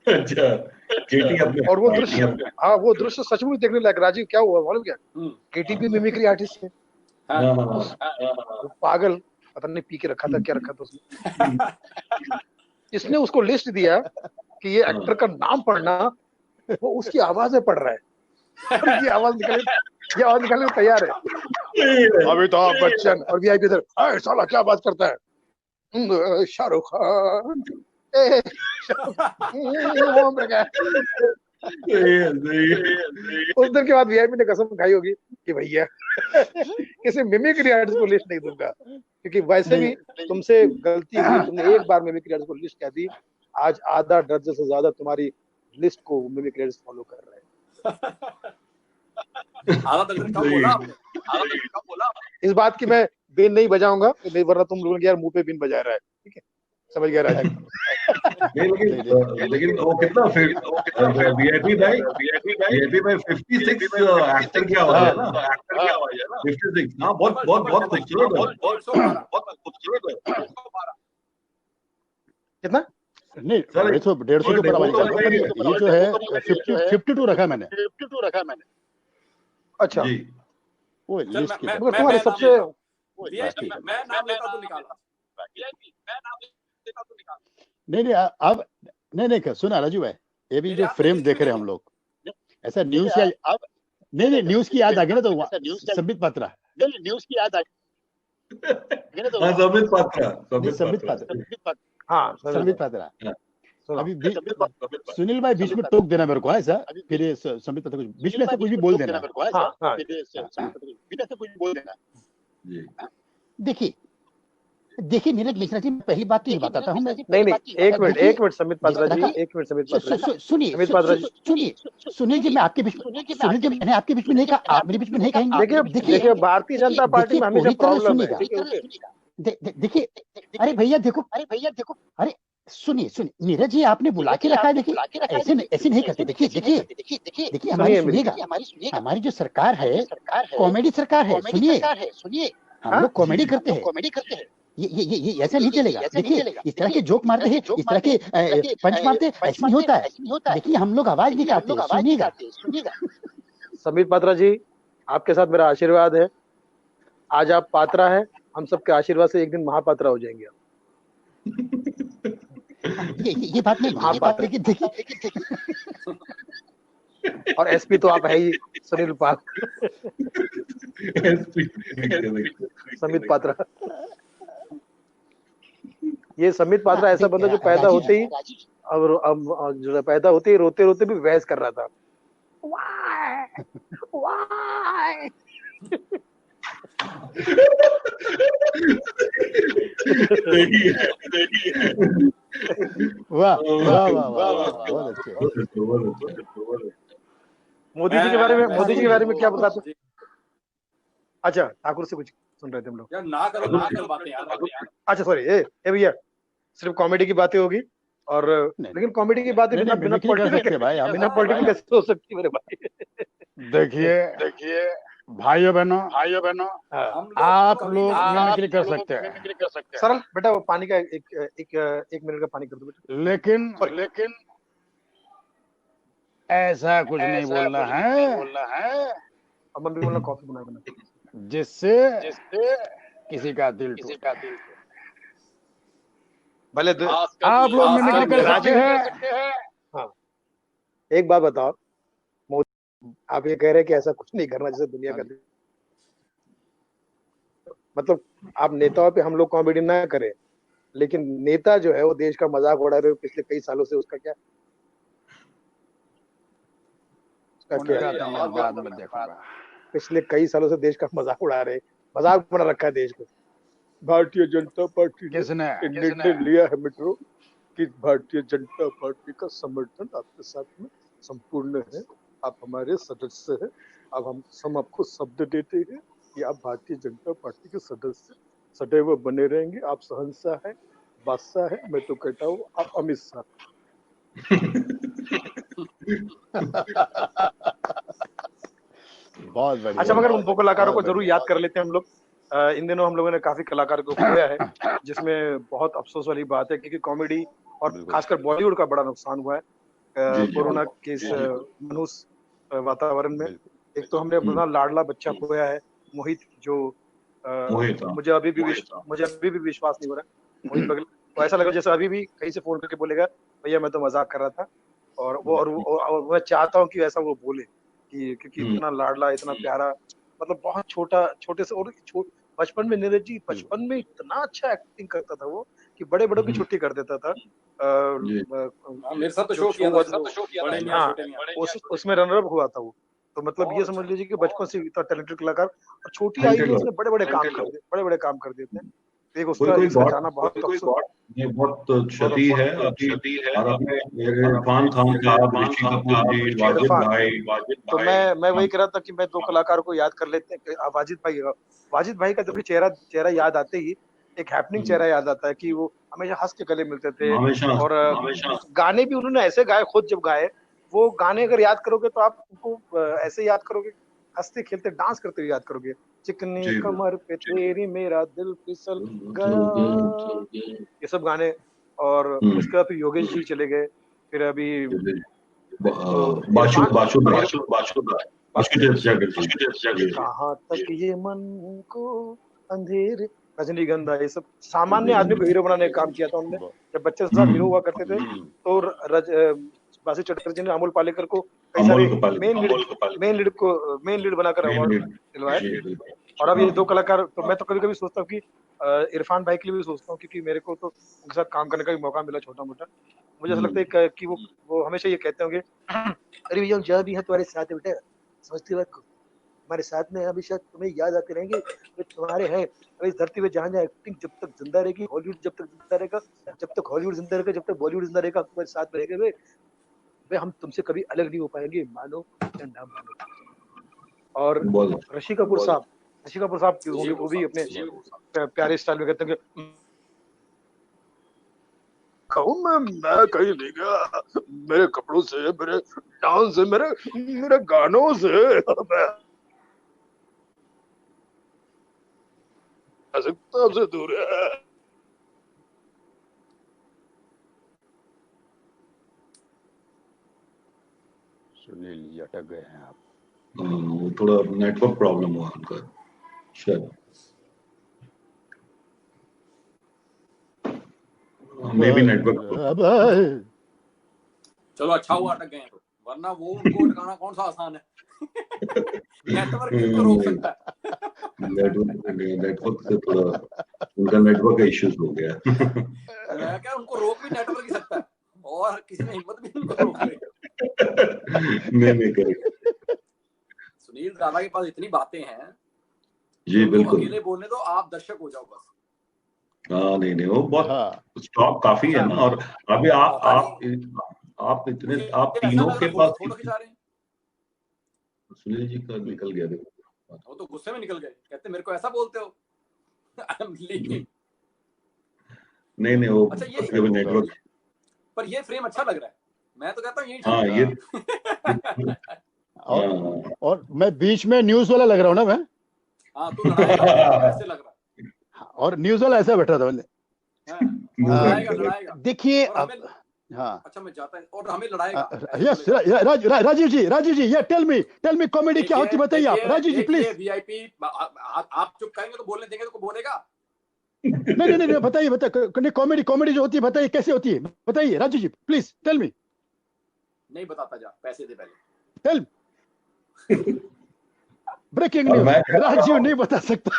अच्छा, केटी अपने, और वो दृश्य सचमुच देखने लायक। राजीव क्या हुआ मालूम क्या, केटी भी मिमिक्री आर्टिस्ट है। पागल, पता नहीं पी के रखा था, क्या रखा था उसने। इसने उसको लिस्ट दिया कि ये एक्टर का नाम पढ़ना, वो उसकी आवाज में पढ़ रहा है, ये आवाज निकालने को तैयार है। अमिताभ बच्चन और वीआईपी इधर, साला क्या बात करता है, शाहरुख खान, उस दिन के बाद वीआईपी ने कसम खाई होगी कि भैया किसी मिमिक्री आर्टिस्ट को लिस्ट नहीं दूंगा, क्योंकि वैसे भी तुमसे गलती हुई, तुमने एक बार मिमिक्री आर्टिस्ट को लिस्ट कह दी, आज आधा दर्जन से ज्यादा तुम्हारी लिस्ट को मिमिक्री आर्टिस्ट फॉलो कर रहे हैं। आधा दर्जन कब बोला? इस बात की मैं बीन नहीं बजाऊंगा, नहीं वरना तुम लोगों के यार मुंह पे बीन बजा रहा है, ठीक है, समझ गया राजा। लेकिन वो कितना वीआईपी भाई 56 एक्टर की आवाज है ना, 56, हाँ, बहुत खूबसूरत है। कितना? नहीं, 150 के ऊपर आवाज है। ये जो है 52 रखा मैंने। अच्छा, वो लिस्ट की तुम्हारे सबसे मैं नाम लेता तो निकाला। नहीं अब नहीं सुना राजू भाई, ये भी जो फ्रेम देख रहे हैं हम लोग, ऐसा न्यूज या अब नहीं न्यूज की याद आ गई ना, तो संबित पात्रा, न्यूज की याद आ गई ना, तो संबित पात्रा अभी सुनील भाई बीच में टोक देना मेरे को, ऐसा फिर संबित पात्रा बीच में से कुछ भी बोल देना मेरे को, देखिए देखिए नीरज मिश्रा जी, पहली बात तो ये बताता हूँ मैं। नहीं, एक मिनट समित पात्रा जी, एक मिनट समित पात्रा जी, सुनिए समित पात्रा जी, सुनिए जी, मैं आपके बीच में, सुनिए जी, मैंने आपके बीच में नहीं कहा, आप मेरे बीच में नहीं कहेंगे। देखिए भारतीय जनता पार्टी में हमेशा प्रॉब्लम है। देखिए, अरे भैया देखो, अरे सुनिए, नीरज जी आपने बुला के रखा है, देखिए ऐसे नहीं करते। देखिए हमारी सुनिएगा, हमारी जो सरकार है कॉमेडी सरकार है, सुनिए हम लोग कॉमेडी करते हैं, ये ऐसा नहीं चलेगा। देखिए इस तरह के जोक मारते हैं, इस तरह के पंच मारते हैं, ऐसे नहीं होता है। देखिए हम लोग आवाज निकालते हैं, सुनिएगा। समीर पात्रा जी, आपके साथ मेरा आशीर्वाद है। आज आप पात्रा है, हम सबके आशीर्वाद से एक दिन महापात्रा हो जाएंगे आप। ये बात नहीं, महापात्रा की देखिए, और एसपी तो आप है ही सुनील पाल। समित पात्रा, ये समित पात्रा ऐसा बंदा जो पैदा होते ही जो पैदा होते ही रोते रोते भी बहस कर रहा था। Why? वाह वाह वाह वाह, बहुत अच्छे। मोदी जी के बारे में क्या बताते? अच्छा, ठाकुर से कुछ सुन रहे थे हम लोग। यार ना करो बातें यार। अच्छा सॉरी, ए भैया, सिर्फ कॉमेडी की बातें होगी और लेकिन कॉमेडी की बातें बिना पॉलिटिकल कैसे हो सकती मेरे भाई? देखिए भाइयों बहनों, आप लोग मिमिक्री कर सकते हैं। सरल बेटा, वो पानी का एक मिनट का पानी कर दो बेटा। लेकिन ऐसा कुछ नहीं बोलना है अब मम्मी बोलना कॉफी बना जिससे किसी का दिल टूटे। भले आप लोग मिमिक्री कर सकते हैं। हाँ, एक बात बताओ, आप ये कह रहे हैं कि ऐसा कुछ नहीं करना जैसे दुनिया कर रही, मतलब आप नेताओं पे हम लोग कॉमेडी ना करें, लेकिन नेता जो है वो देश का मजाक उड़ा रहे हो पिछले कई सालों से, उसका क्या? पिछले कई सालों से देश का मजाक उड़ा रहे, मजाक बना रखा है देश को। भारतीय जनता पार्टी किसने निर्णय लिया है मित्रों कि भारतीय जनता पार्टी का समर्थन आपके साथ में संपूर्ण है, आप हमारे सदस्य हैं, अब हम आपको शब्द देते हैं कि आप भारतीय जनता पार्टी के सदस्य सदैव बने रहेंगे। आप शहंशाह है, बादशाह है, मैं तो कहता हूँ आप अमित शाह। बहुत बढ़िया। अच्छा, मगर उन दो कलाकारों को जरूर याद कर लेते हैं हम लोग। इन दिनों हम लोगों ने काफी कलाकार को खोया है, जिसमें बहुत अफसोस वाली बात है, क्योंकि कॉमेडी और खासकर बॉलीवुड का बड़ा नुकसान हुआ है कोरोना के इस मनुष्य वातावरण में। एक तो हमने अपना लाडला बच्चा खोया है, मोहित, जो मुझे अभी भी विश्वास नहीं हो रहा है। मोहित बगल, तो ऐसा लगा जैसे अभी भी कहीं से फोन करके बोलेगा भैया मैं तो मजाक कर रहा था, और मैं चाहता हूँ कि ऐसा वो बोले कि क्योंकि इतना लाडला, इतना प्यारा, मतलब बहुत छोटे से, और बचपन में नीरज जी, बचपन में इतना अच्छा एक्टिंग करता था वो कि बड़े बड़ों की छुट्टी कर देता था। मेरे साथ तो शो किया था, उसमें रनर अप हुआ था वो। तो मतलब ये समझ लीजिए कि बचपन से इतना टैलेंटेड कलाकार, और छोटी आयु में उसने बड़े बड़े काम कर देते हैं। एक उसका जाना बहुत ये बहुत क्षति है और अपने इरफान खान साहब, ऋषि कपूर जी, वाजिद तो भाई। मैं वही कह रहा था कि मैं दो कलाकार को याद कर लेते हैं। वाजिद भाई का देखिए चेहरा याद आते ही एक हैपनिंग चेहरा याद आता है कि वो हमेशा हंस के गले मिलते थे, और गाने भी उन्होंने ऐसे गाए, खुद जब गाए वो गाने अगर याद करोगे तो आप उनको ऐसे याद करोगे, हंसते खेलते डांस करते हुए याद करोगे। चिकनी कमर पे तेरी मेरा दिल फिसल गया, ये सब गाने। और उसके बाद फिर योगेश जी चले गए, फिर अभी कहाँ तक ये मन को अंधेरे, रजनीगंधा, ये सब सामान्य आदमी को हीरो बनाने का काम किया था उन्होंने। जब बच्चे साथ हीरो हुआ करते थे तो बासी चटर्जी ने अमोल पालेकर को कई सारे मेन लीड बनाकर अवार्ड दिलवाए। और अब ये दो कलाकार, तो मैं तो कभी कभी सोचता हूँ कि इरफान भाई के लिए भी सोचता हूँ, क्योंकि मेरे को तो उनके साथ काम करने का भी मौका मिला छोटा मोटा। मुझे ऐसा लगता है कि वो हमेशा ये कहते होंगे, अरे भैया जब भी है तुम्हारे साथ बेटा, समझते बात को, हमारे साथ में अभी शायद तुम्हें याद आते रहेंगे, वे तुम्हारे हैं। इस धरती पे जहाँ जहाँ एक्टिंग जब तक जिंदा रहेगी, हॉलीवुड जब तक जिंदा रहेगा, जब तक हॉलीवुड जिंदा रहेगा, जब तक बॉलीवुड जिंदा रहेगा, तुम्हारे साथ में रहेंगे वे हम तुमसे कभी अलग नहीं हो पाएंगे, मानो या ना मानो। और ऋषि कपूर साहब वो भी अपने प्यारे स्टाइल में कहते हैं कि कहूँ मैं कहीं नहीं गया, मेरे कपड़ों से, मेरे डांस से, मेरे गानों से सबसे दूर है। सुनील जी अटक गए हैं आप। थोड़ा नेटवर्क प्रॉब्लम हुआ उनका शायद। मे भी नेटवर्क। चलो अच्छा हुआ अटक गए, वरना वो उनको अटकाना कौन सा आसान है। नेटवर्क को रोक सकता है। नेटवर्क से थोड़ा उनका नेटवर्क का इश्यूज हो गया। मैं क्या उनको रोक भी नेटवर्क ही सकता है, और किसी ने हिम्मत भी उनको रोक ली। नहीं करेक्ट। सुनील दादा के पास इतनी बातें हैं जी बिल्कुल। अकेले बोलने दो, आप दर्शक हो जाओ बस। हाँ नहीं वो बहुत स्टॉक काफी है ना। और अभी आप इतने आप तीनों के पास फोटो खिंचा रहे हैं। सुनील जी का निकल गया, देखो वो तो गुस्से में निकल गए, कहते मेरे को ऐसा बोलते हो। नहीं वो अच्छा ये नेटवर्क, पर ये फ्रेम अच्छा लग रहा है, मैं तो कहता हूँ यही। हाँ ये और मैं बीच में न्यूज वाला लग रहा हूँ ना मैं। हाँ तो ऐसे लग रहा है, और न्यूज वाला ऐसा बैठा था। लड़ाएगा देखिए हाँ अच्छा मैं जाता है और हमें लड़ाएगा। यस राजीव जी ये टेल मी कॉमेडी क्या होती बताइए आप राजीव जी प्लीज। वीआईपी आप चुप करेंगे तो बोलने देंगे तो बोलेगा। नहीं बताइए कॉमेडी जो होती है बताइए कैसे होती है, बताइए राजीव जी प्लीज टेल मी। नहीं बताता जा, पैसे दे पहले। टेल ब्रेकिंग न्यूज, राजीव नहीं बता सकता।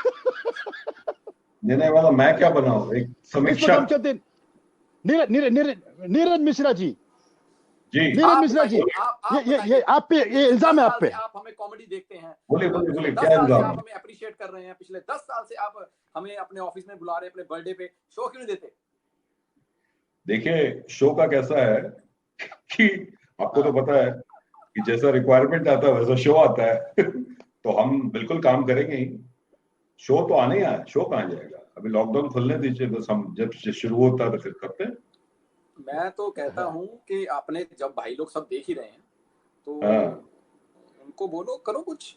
नहीं वाला मैं क्या बनाऊं, एक समीक्षा। नीरज मिश्रा जी नीरज मिश्रा जी ये आप पे ये इल्जाम है आप पे। आप हमें कॉमेडी देखते हैं, बोलिए क्या इल्जाम? आप हमें अप्रिशिएट कर रहे हैं, पिछले 10 साल से आप हमें अपने ऑफिस में बुला रहे हैं, अपने बर्थडे पे शो क्यों नहीं देते? देखिए शो का कैसा है कि आपको तो पता है कि जैसा रिक्वायरमेंट आता है वैसा शो आता है। तो हम बिल्कुल काम करेंगे ही, शो तो आने ही आया, शो कहाँ जाएगा। अभी लॉकडाउन खुलने दीजिए बस, हम जब शुरू होता है तो फिर करते हैं। मैं तो कहता हूँ कि आपने जब भाई लोग सब देख ही रहे हैं तो उनको बोलो करो कुछ।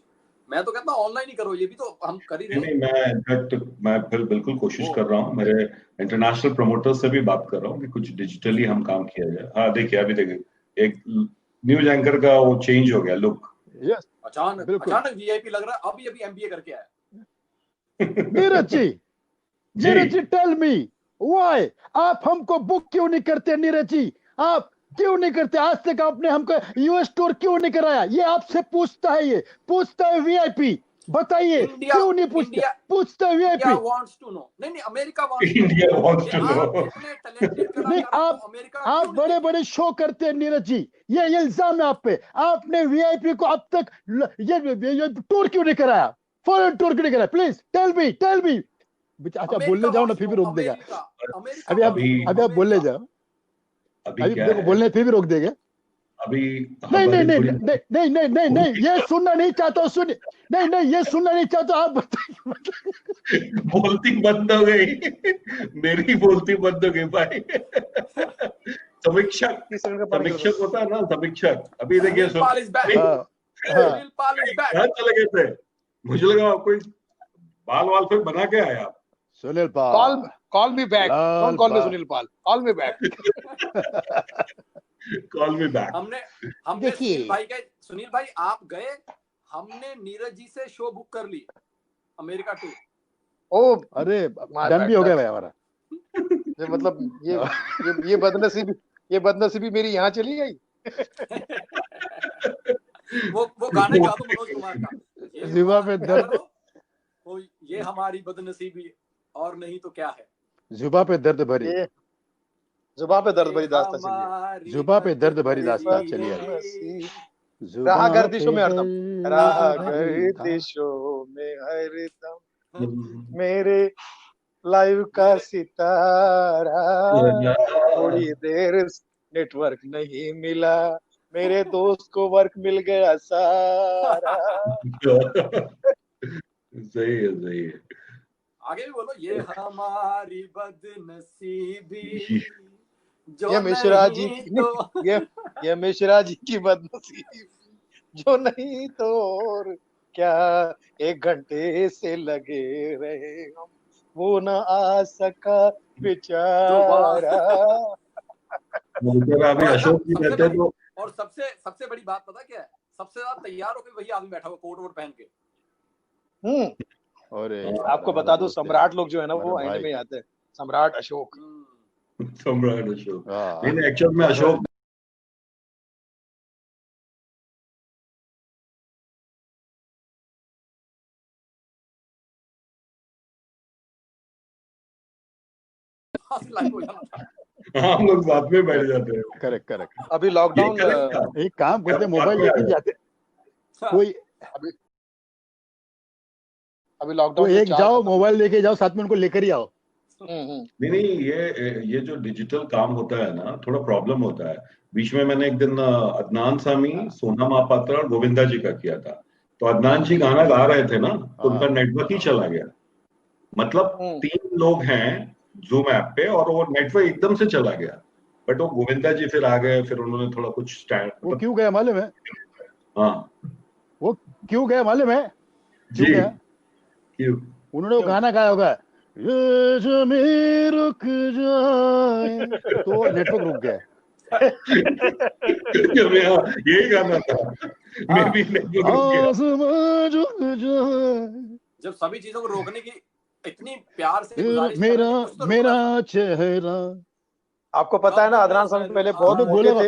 मैं तो कहता हूँ ऑनलाइन ही करो, ये भी तो हम कर ही रहे हैं। मैं इनफैक्ट मैं फिर बिल्कुल कोशिश कर रहा हूँ, मेरे इंटरनेशनल प्रमोटर्स से भी बात कर रहा हूँ कि कुछ डिजिटली हम काम किया जाए। हाँ देखिए अभी देखिए एक न्यूज एंकर का वो चेंज हो गया लुक, अचानक वीआईपी लग रहा है। अभी एमबीए करके आया। Neeraj ji tell me why आप हमको बुक क्यों नहीं करते? नीरज जी आप क्यों नहीं करते? आज तक आपने हमको यूएस टूर क्यों नहीं कराया? ये आपसे पूछता है वीआईपी। बताइए क्यों नहीं पूछता है वीआईपी। Wants to know. नहीं America India wants to know. नहीं आप बड़े शो करते हैं नीरज जी, ये इल्जाम है आप पे। आपने वीआईपी को अब तक ये टूर क्यों नहीं कराया, फॉरेन टूर क्यों नहीं कराया? Please tell me. अच्छा बोलने जाओ ना फिर भी रोक देगा। अभी आप बोलने जाओ, अभी देखो बोलने फिर भी रोक देगा। अभी नहीं ये सुनना नहीं चाहता हूँ। सुनिए नहीं ये सुनना नहीं चाहता। आप बताइए। बोलती बंद हो गई, मेरी बोलती बंद हो गई भाई। समीक्षक होता है ना, समीक्षक। अभी देखिए कहाँ चले गए थे, मुझे लगा कोई बाल फिर बना के आया। Sunil Pal call me back, don't call me Sunil Pal, call me back. Call me back. हमने सुनील भाई आप गए, हमने नीरज जी से शो बुक कर ली अमेरिका टूर। ओ अरे डन भी हो गया भाई हमारा। मतलब ये बदनसीबी मेरी यहाँ चली गई। वो गाने गा दो मनोज कुमार का, जुबा पे दर्द, ये हमारी बदनसीबी और नहीं तो क्या है। जुबा पे दर्द भरी दास्तां चलिए। जुबा पे दर्द भरी दास्तां चलिए। रहा गर्दिशों में हरदम, रहा गर्दिशों में हरदम मेरे लाइव का सितारा, थोड़ी देर नेटवर्क नहीं मिला, मेरे दोस्त को वर्क मिल गया सारा। सही है, सही है। आगे भी बोलो। ये हमारी बदनसीबी जो ये मिश्रा जी नहीं की तो ये मिश्रा जी की बदनसीबी जो नहीं तो और क्या, 1 घंटे से लगे रहे हम, वो न आ सका बेचारा। अभी अशोक जी रहते तो। और सबसे बड़ी बात पता क्या है, सबसे ज्यादा तैयार होकर वही आदमी बैठा हुआ कोट वोट पहन के। अरे आपको बता दो, सम्राट लोग जो है ना वो एंड में आते हैं, सम्राट अशोक। सम्राट अशोक नहीं, एक्चुअल में अशोक हम लोग साथ में बैठ जाते हैं। करेक्ट। अभी लॉकडाउन, एक काम करते, मोबाइल लेके जाते कोई, अभी लॉकडाउन तो एक जाओ मोबाइल लेके जाओ, साथ में उनको लेकर ही आओ। नहीं, ये जो डिजिटल काम होता है ना, थोड़ा प्रॉब्लम होता है। बीच में मैंने एक दिन अदनान सामी, सोना महापात्रा और गोविंदा जी का किया था। तो अदनान जी गाना गा रहे थे ना, तो उनका नेटवर्क ही चला गया। मतलब 3 लोग हैं जूम ऐप पे और वो नेटवर्क एकदम से चला गया। बट वो गोविंदा जी फिर आ गए, फिर उन्होंने थोड़ा कुछ स्टैंड। वो क्यों गया मालूम है? हाँ, वो क्यों गया मालूम है? क्यों गया? क्यों? उन्होंने वो गाना गाया होगा, ये ज़मीं रुक जाए, तो नेटवर्क रुक गया। यही गाना था। मैं भी नेटवर्क रुक गया। जब सभी चीजों को रोकने की इतनी प्यार से मेरा चेहरा। आपको पता है ना, अदनान सामी पहले बहुत मोटे थे।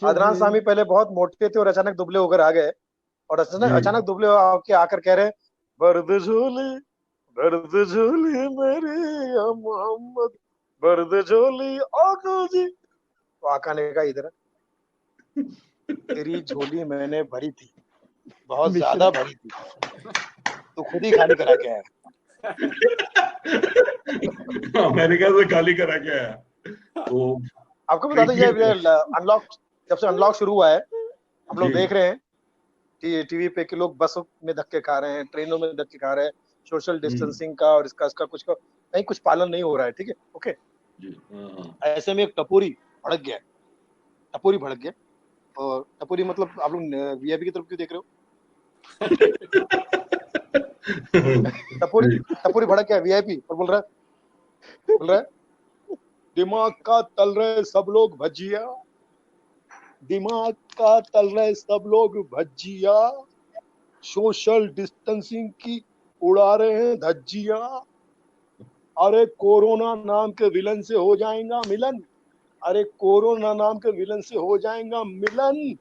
अदनान सामी पहले बहुत मोटे थे और अचानक दुबले होकर आ गए, और अचानक दुबले होकर आकर कह रहे, बर्द झोली मेरे या मोहम्मद, बर्द झोली आका जी। तो आका ने कहा, इधर तेरी झोली मैंने भरी थी, बहुत ज्यादा भरी थी, तो खुद ही खाली करा के आया। अमेरिका से खाली करा के आया। तो आपको बता दें, ये अनलॉक, जब से अनलॉक शुरू हुआ है, हम लोग देख रहे हैं टीवी पे कि लोग बसों में धक्के खा रहे हैं, ट्रेनों में धक्के खा रहे हैं, सोशल डिस्टेंसिंग का और इसका कुछ का कहीं कुछ पालन नहीं हो रहा है। ठीक है, ओके। ऐसे में एक टपोरी भड़क गया, और टपोरी मतलब आप लोग वीआईपी की तरफ क्यों देख रहे हो? टपोरी भड़क गया वीआईपी और बोल रहा है दिमाग का तल रहे सब लोग भजिया, दिमाग का तल रहे सब लोग भजिया, सोशल डिस्टेंसिंग की उड़ा रहे हैं धज्जिया, अरे कोरोना नाम के विलन से हो जाएगा मिलन, अरे कोरोना नाम के विलन से हो जाएगा मिलन,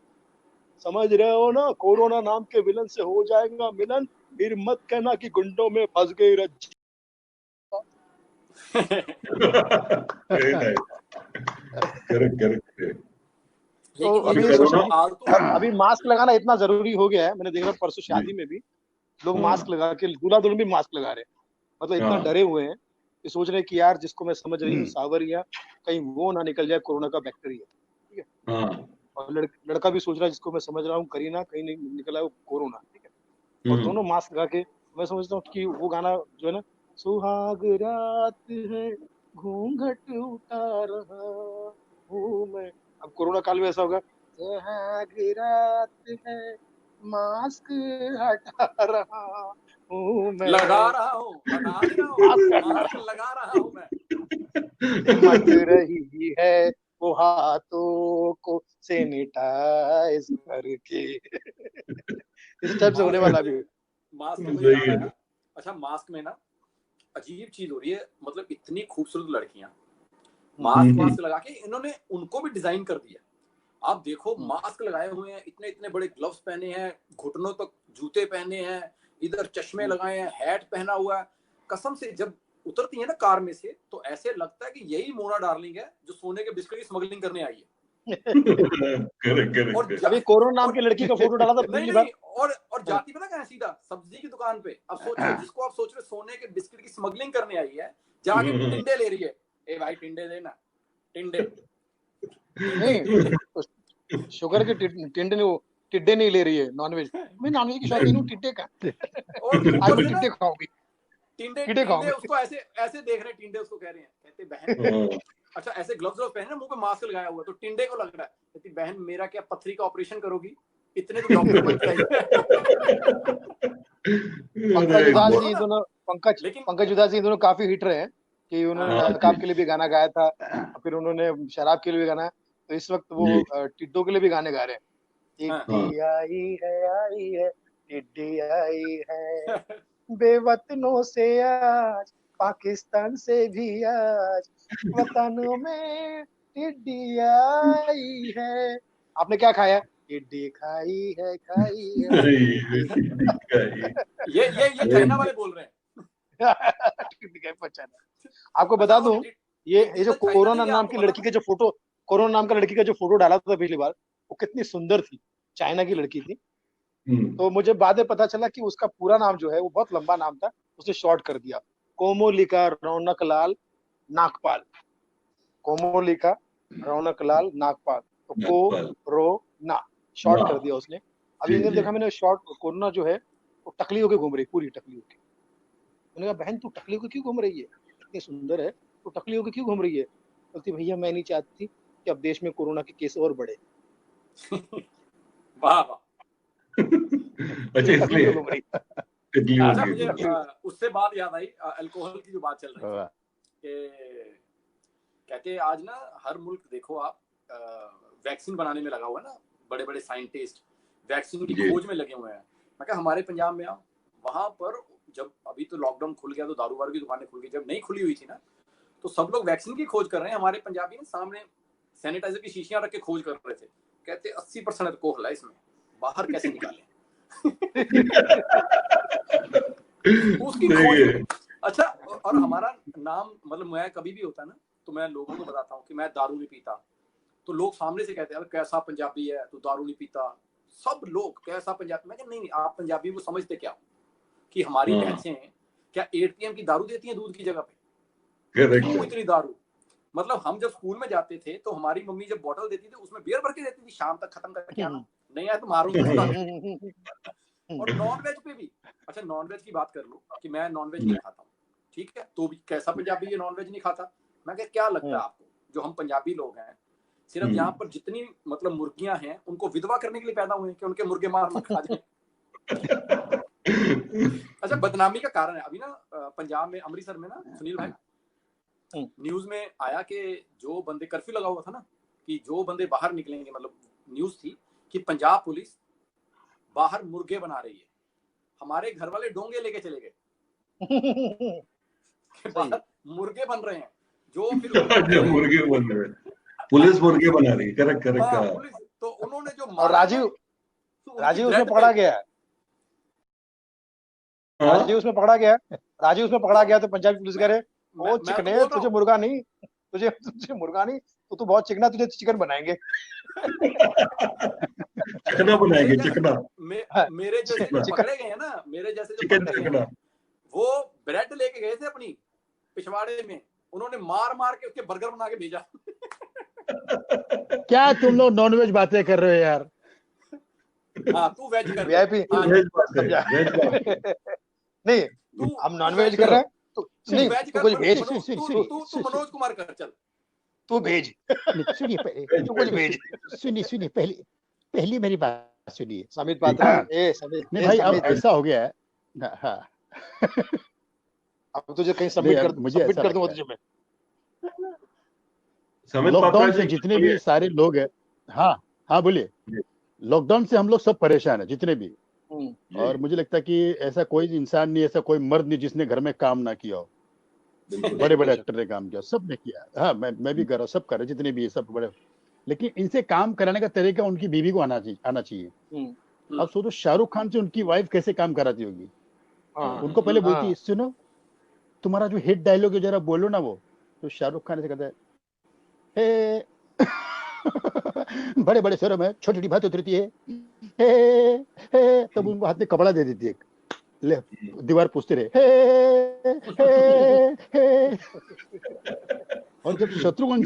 समझ रहे हो ना, कोरोना नाम के विलन से हो जाएगा मिलन, फिर मत कहना कि गुंडों में फंस गई रज्जी। तो अभी मास्क लगाना इतना जरूरी हो गया है, मैंने देखा परसों शादी में भी लोग मास्क लगा के, दूल्हा दुल्हन भी मास्क लगा रहे हैं, मतलब इतना डरे हुए हैं कि सोच रहे हैं कि यार जिसको मैं समझ रही हूँ सावरिया, कहीं वो ना निकल जाए कोरोना का बैक्टीरिया। ठीक है, और लड़का भी सोच रहा है जिसको मैं समझ रहा हूँ करीना, कहीं नहीं निकला है वो कोरोना। ठीक है, और दोनों मास्क लगा के, मैं समझता हूँ कि वो गाना जो है ना, सुहाग रात है घूंघट उठा रहा हूँ मैं, अब कोरोना काल में ऐसा होगा, सुहाग रात है मास्क हटा रहा हूँ मैं, लगा रहा हूँ मास्क लगा रहा हूँ मैं, मच रही है वो हाथों को सैनिटाइज करके। इस टाइप से होने वाला भी मास्क। अच्छा, मास्क में ना अजीब चीज हो रही है, मतलब इतनी खूबसूरत लड़कियां मास्क लगा के, इन्होंने उनको भी डिजाइन कर दिया। आप देखो, मास्क लगाए हुए हैं, इतने इतने बड़े ग्लव्स पहने हैं, घुटनों तक जूते पहने हैं, इधर चश्मे लगाए हैं, हैट पहना हुआ है। कसम से जब उतरती है ना कार में से, तो ऐसे लगता है कि यही मोना डार्लिंग है जो सोने के बिस्किट की स्मगलिंग करने आई है। करेक्ट। अभी कोरोना नाम की लड़की का फोटो डाला था नहीं नहीं, और जाती पता क्या, सीधा सब्जी की दुकान पे। अब सोचो, जिसको आप सोच रहे सोने के बिस्किट की स्मगलिंग करने आई है, जाके टिंडे ले रही है। ए भाई टिंडे देना, टिंडे नहीं, शुगर के टिंडे नहीं, वो टिड्डे नहीं ले रही है नॉनवेज। मैं नॉनवेज की शौकीन हूँ, टिड्डे का और आज मैं टिड्डे खाऊंगी, टिंडे उसको ऐसे ऐसे देख रहे हैं, टिंडे उसको कह रहे हैं, कहते बहन अच्छा ऐसे ग्लव्स पहने ना, मुंह पे मास्क लगाया हुआ, तो टिंडे को लग रहा है, कहती बहन मेरा क्या पथरी का ऑपरेशन करोगी, इतने तो डॉक्टर बन चाहिए। पंकज उधास जी दोनों, पंकज उधास जी दोनों काफी हिट रहे हैं कि उन्होंने नकाब के लिए भी गाना गाया था, फिर उन्होंने शराब के लिए भी गाना, तो इस वक्त वो टिड्डों के लिए भी गाने गा रहे हैं। टिड्डी आई है टिड्डी आई है, बेवतनों से आज, पाकिस्तान से भी आज, वतनों में टिड्डी आई है। आपने क्या खाया? टिड्डी खाई है ये चाइना वाले बोल रहे हैं। आपको बता दूं, ये जो कोरोना नाम की लड़की के जो फोटो, कोरोना नाम का लड़की का जो फोटो डाला था पिछली बार, वो कितनी सुंदर थी, चाइना की लड़की थी। तो मुझे बाद में पता चला कि उसका पूरा नाम जो है वो बहुत लंबा नाम था, उसने शॉर्ट कर दिया, कोमोलिका रौनकलाल नागपाल। कोमोलिका रौनकलाल नागपाल, तो कोरोना शॉर्ट कर दिया उसने। अभी इधर देखा मैंने, शॉर्ट कोरोना जो है वो टकली होके घूम रही, पूरी टकली होके। मैंने कहा बहन तू टकली होके क्यों घूम रही है, इतनी सुंदर है, तो टकली होके क्यों घूम रही है? बोलती भैया मैं नहीं चाहती कि अब देश में कोरोना के केस और बढ़े। वाह वाह। अच्छा इसलिए अच्छा, मुझे उससे बात याद आई, अल्कोहल की जो बात चल रही है कि कहते आज ना हर मुल्क देखो आप वैक्सीन बनाने में लगा हुआ है ना, बड़े बड़े साइंटिस्ट वैक्सीन की खोज में लगे हुए हैं। मैं कहा हमारे पंजाब में आओ, वहां पर जब अभी तो लॉकडाउन खुल गया तो दारू वारू की दुकानें खुल गई, जब नहीं खुली हुई थी ना तो सब लोग वैक्सीन की खोज कर रहे हैं। हमारे पंजाबी ने सामने सैनिटाइजर की शीशियां रख के खोज कर रहे थे, कहते 80% अल्कोहल है इसमें, बाहर कैसे निकालें। उसकी खोज। अच्छा, और हमारा नाम मतलब मैं कभी भी होता है ना तो मैं लोगों को बताता हूँ कि मैं दारू नहीं पीता, तो लोग सामने से कहते हैं कैसा पंजाबी है तू दारू नहीं पीता, सब लोग कैसा पंजाबी। मैं नहीं, आप पंजाबी को समझते क्या कि हमारी भैंसें क्या 8 PM की दारू देती हैं दूध की जगह पे? क्यों इतनी दारू? मतलब हम जब स्कूल में जाते थे तो हमारी मम्मी जब बोतल देती थी उसमें बियर भर के देती थी, शाम तक खत्म करके आना, नहीं आया तो मारूंगा। और नॉनवेज पे भी, अच्छा नॉनवेज की बात कर लो कि मैं नॉनवेज नहीं खाता हूँ, ठीक है, तो भी कैसा पंजाबी ये नॉनवेज नहीं खाता? मैं क्या लगता है आपको, जो हम पंजाबी लोग हैं सिर्फ यहाँ पर जितनी मतलब मुर्गियां हैं उनको विधवा करने के लिए पैदा हुए हैं कि उनके मुर्गे मार खा जाए। अच्छा, बदनामी का कारण है अभी ना पंजाब में अमृतसर में ना सुनील भाई, न्यूज में आया कि जो बंदे कर्फ्यू लगा हुआ था ना कि जो बंदे बाहर निकलेंगे, मतलब न्यूज थी कि पंजाब पुलिस बाहर मुर्गे बना रही है। हमारे घर वाले डोंगे लेके चले गए, बाहर मुर्गे बन रहे हैं, जो फिर मुर्गे बन रहे हैं, पुलिस मुर्गे बना रही है। करेक्ट पुलिस, तो उन्होंने जो और राजीव उसमें पकड़ा गया, राजीव उसमें पकड़ा गया तो पंजाबी पुलिस कह रहे वो चिकने, तुझे मुर्गा नहीं, तुझे मुर्गा नहीं, तो बहुत चिकना, तुझे चिकन बनाएंगे। चिकना बनाएंगे, चिकना। मेरे जैसे जो पकड़े गए हैं ना, मेरे जैसे जो पकड़े गए हैं, वो ब्रेड लेके गए थे अपनी पिछवाड़े में, उन्होंने मार के उसके बर्गर बना के भेजा। क्या तुम लोग नॉनवेज बातें कर रहे हो यार? हाँ तू वेज कर, नहीं हम नॉनवेज कर रहे हैं, नहीं तू कुछ भेज, तू मनोज कुमार कर, चल तू भेज, तू कुछ भेज। सुनिए पहली मेरी बात सुनिए। समित पात्रा, नहीं भाई अब ऐसा हो गया है, हाँ अब तुझे कहीं सबमिट कर दूंगा तुझे मैं। लॉकडाउन से जितने भी सारे लोग हैं, हाँ बोलिए, लॉकडाउन से हम लोग सब परेशान है जितने भी, और मुझे लगता है कि ऐसा कोई इंसान नहीं, ऐसा कोई मर्द नहीं जिसने घर में काम ना किया हो। बड़े बड़े एक्टर ने काम किया, सब ने किया। हाँ मैं भी कर रहा हूँ, सब कर रहे, जितने भी सब बड़े, लेकिन इनसे काम कराने का तरीका उनकी बीवी को आना चाहिए। अब सोचो शाहरुख खान से उनकी वाइफ कैसे काम कराती होगी। उनको पहले बोलती है सुनो तुम्हारा जो हिट डायलॉग है जरा बोलो ना, वो तो शाहरुख खान से कहता है बड़े बड़े शहरों में छोटी छोटी बातें उतरती है, तब उनको हाथ में कपड़ा दे देती है, ले दीवार पूछते रहे और जब शत्रुघ्न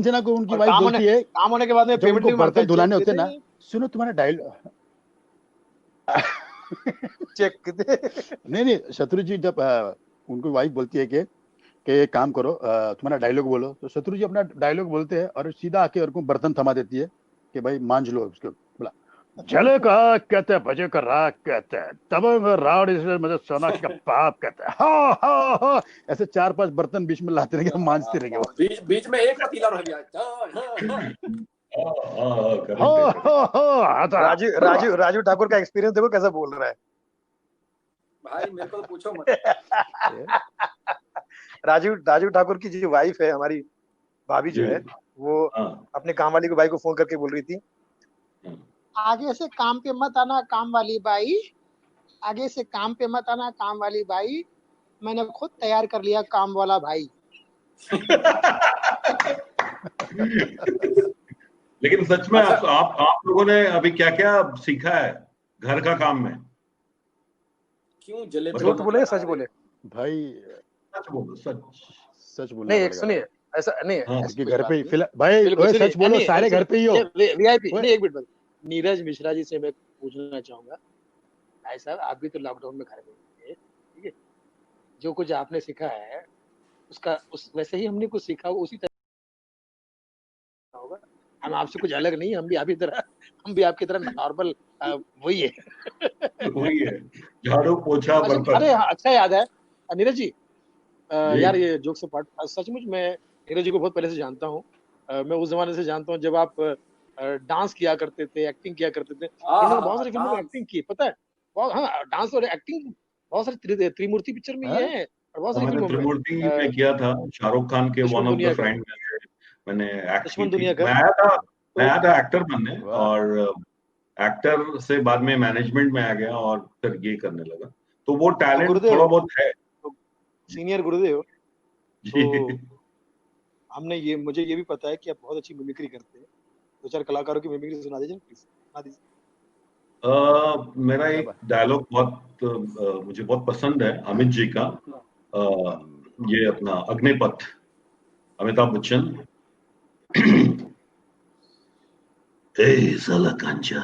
सिन्हा को उनकी वाइफ बोलती है, काम होने के बाद में पेमेंट भी बर्तन धुलाने होते ना, सुनो तुम्हारा डायलॉग चेक नहीं शत्रु जी जब उनको वाइफ बोलती है कि एक काम करो, तुम्हारा डायलॉग बोलो, तो शत्रु जी अपना डायलॉग बोलते हैं और सीधा आके और को बर्तन थमा देती है कि भाई मांझ लो उसको। बोला जले का कहते हैं, बजे का राग कहते हैं, तब रावण इसलिए मुझे सोना का पाप कहते हैं, हाँ ऐसे 4-5 बर्तन बीच में लाते रहेंगे, मांझते रहेंगे, बीच में एक पतीला रह गया। राजू ठाकुर का एक्सपीरियंस देखो कैसा बोल रहा है भाई, मेरे को तो पूछो मत। राजू ठाकुर की जो वाइफ है, हमारी भाभी जो है, वो अपने काम वाली को भाई को फोन करके बोल रही थी, आगे से काम पे मत आना काम वाली बाई, आगे से काम पे मत आना काम वाली बाई, मैंने खुद तैयार कर लिया काम वाला भाई। लेकिन सच में आप लोगों ने अभी क्या क्या सीखा है घर का काम में? क्यों जलेबी झूठ बोले सच बोले भाई? सच बोलो, सच बोलो। नहीं सुनिए, ऐसा नहीं है घर पे फिलहाल भाई, सच बोलो, सारे घर पे ही हो। वीआईपी नहीं, एक मिनट नीरज मिश्रा जी से मैं पूछना चाहूंगा, भाई साहब आप भी तो लॉकडाउन में घर पे थे, ठीक है, जो कुछ आपने सीखा है उसका वैसे ही हमने कुछ सीखा उसी तरह होगा। हम आपसे कुछ अलग नहीं, हम भी आपकी तरह नॉर्मल वही है झाड़ू पोछा बर्तन। अरे अच्छा याद है नीरज जी, यार ये जोक से पार्ट, सचमुच मैं नीरज जी को बहुत पहले से जानता हूँ, मैं उस जमाने से जानता हूँ जब आप डांस किया करते थे, एक्टिंग किया करते थे, उन्होंने बहुत सारी फिल्मों में एक्टिंग की, पता है, बहुत, हाँ डांस और एक्टिंग बहुत सारी त्रिमूर्ति पिक्चर में ये है, और बहुत सारी फिल्मों त्रिमूर्ति में किया था, शाहरुख खान के वन ऑफ द फ्रेंड मैंने एक्ट की थी। मैं आया था एक्टर बनने, और एक्टर से बाद में मैनेजमेंट में आ गया और फिर ये करने लगा, तो वो टैलेंट थोड़ा बहुत है। सीनियर गुरुदेव जी। हमने मुझे ये भी पता है कि आप बहुत अच्छी मिमिक्री करते हैं, 2-4 कलाकारों की मिमिक्री सुना दीजिए प्लीज। सुना दीजिए। मेरा एक डायलॉग मुझे बहुत पसंद है अमित जी का, ये अपना अग्निपथ, अमिताभ बच्चन। ए साला कांचा,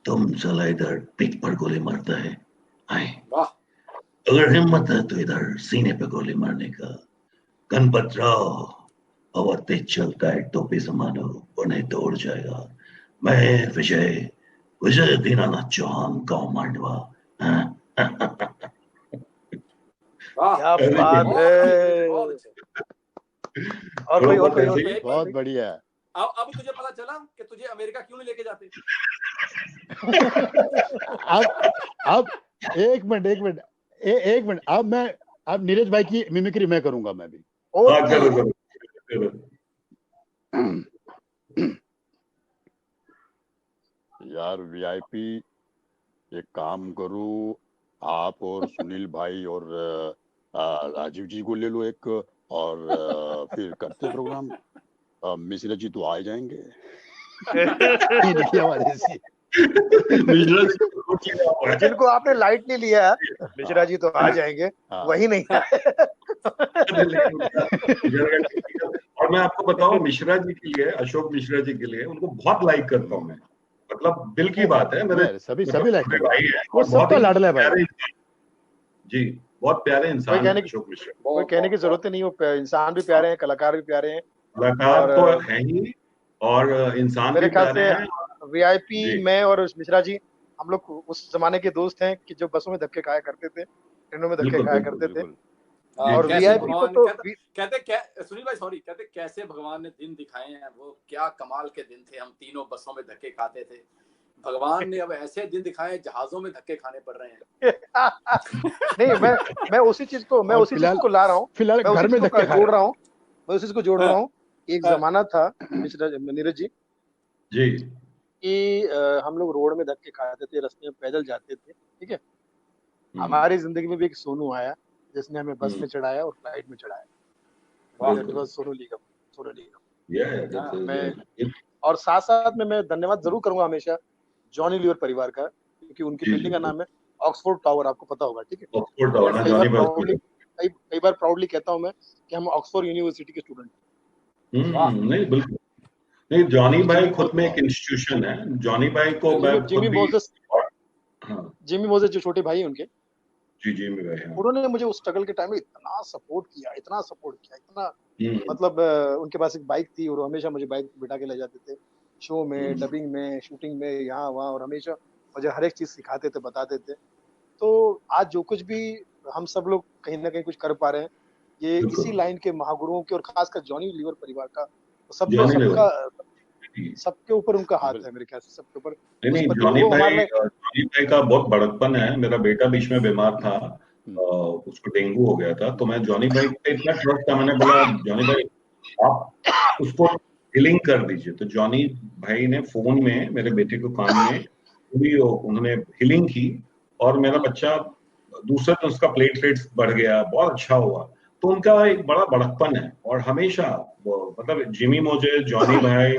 तुम साला इधर पीठ पर गोली मारता है, आए अगर हिम्मत है तो इधर सीने पे गोली मारने का। गणपत राव, और तेज चलता है, टोपी संभालो उन्हें तोड़ जाएगा। मैं विजय दीनानाथ चौहान, गांव मांडवा। क्या बात है, और कोई बहुत बढ़िया। अब तुझे पता चला कि तुझे अमेरिका क्यों नहीं लेके जाते? अब एक मिनट अब नीरज भाई की मिमिक्री मैं करूंगा, मैं भी। यार वीआईपी, एक काम करो, आप और सुनील भाई और राजीव जी को ले लो एक, और फिर करते प्रोग्राम। मिश्रा जी तो आ जाएंगे। जिनको आपने लाइटली लिया, मिश्रा जी तो आ जाएंगे, वही नहीं। और मैं आपको बताऊं, मिश्रा जी के लिए, अशोक मिश्रा जी के लिए, उनको बहुत लाइक करता हूँ मैं, मतलब दिल की बात है, मेरे सभी लाइक करते भाई है, वो सबका लाडला है भाई जी, बहुत प्यारे इंसान है अशोक मिश्रा। कोई कहने की जरूरत नहीं, वो इंसान भी प्यारे हैं, कलाकार भी प्यारे हैं, कलाकार तो है ही, और इंसान भी प्यारे हैं। वीआईपी मैं और मिश्रा जी, हम लोग उस जमाने के दोस्त हैं कि जो बसों में धक्के खाया करते थे, ट्रेनों में धक्के खाया करते थे। और वीआईपी को तो कहते सुनील भाई, सॉरी, कहते कैसे भगवान ने दिन दिखाए हैं, वो क्या कमाल के दिन थे, हम तीनों बसों में धक्के खाते थे, भगवान ने अब ऐसे दिन दिखाए जहाजों में धक्के खाने पड़ रहे हैं। नहीं, मैं उसी चीज को ला रहा हूँ, फिलहाल घर में धक्के जोड़ रहा हूँ, मैं उसी चीज को जोड़ रहा हूँ। एक जमाना था नीरज जी कि हम लोग रोड में धक्के खाते थे, रास्ते में पैदल जाते थे, ठीक है। हमारी जिंदगी में भी एक सोनू आया जिसने हमें बस में चढ़ाया और फ्लाइट में चढ़ाया, सोनू निगम। मैं और साथ साथ में मैं धन्यवाद जरूर करूंगा हमेशा जॉनी लीवर परिवार का, क्योंकि उनकी बिल्डिंग का नाम है ऑक्सफोर्ड टावर, आपको पता होगा, ठीक है। ऑक्सफोर्ड टावर, जॉनी भाई कई बार प्राउडली कहता हूं मैं कि हम ऑक्सफोर्ड यूनिवर्सिटी के स्टूडेंट हैं। नहीं बिल्कुल नहीं, जॉनी भाई खुद में एक इंस्टीट्यूशन है। जॉनी भाई को मैं जिमी मोसेस, हाँ जिमी मोसेस जो छोटे भाई हैं उनके, जी जिमी भाई, हाँ। उन्होंने मुझे उस स्ट्रगल के टाइम में इतना सपोर्ट किया, इतना मतलब उनके पास एक बाइक थी और हमेशा मुझे बाइक बिठा के ले जाते थे शो में, डबिंग में, शूटिंग में, यहाँ वहाँ, और हमेशा मुझे हर एक चीज सिखाते थे, बताते थे। तो आज जो कुछ भी हम सब लोग कहीं ना कहीं कुछ कर पा रहे हैं, ये इसी लाइन के महागुरुओं के और खासकर जॉनी लीवर परिवार का, सबके ऊपर उनका हाथ है मेरे ख्याल से, सबके ऊपर। नहीं, जॉनी भाई का बहुत बड़कपन है। मेरा बेटा बीच में बीमार था, उसको डेंगू हो गया था, तो मैं जॉनी भाई पे इतना ट्रस्ट था, मैंने बोला जॉनी भाई आप उसको हीलिंग कर दीजिए। तो जॉनी भाई ने फोन में मेरे बेटे को कान में पूरी उन्होंने हीलिंग की और मेरा बच्चा दूसरे दिन उसका प्लेटलेट्स बढ़ गया, बहुत अच्छा हुआ। तो उनका एक बड़ा बड़कपन है और हमेशा मतलब जिमी मोजे, जॉनी भाई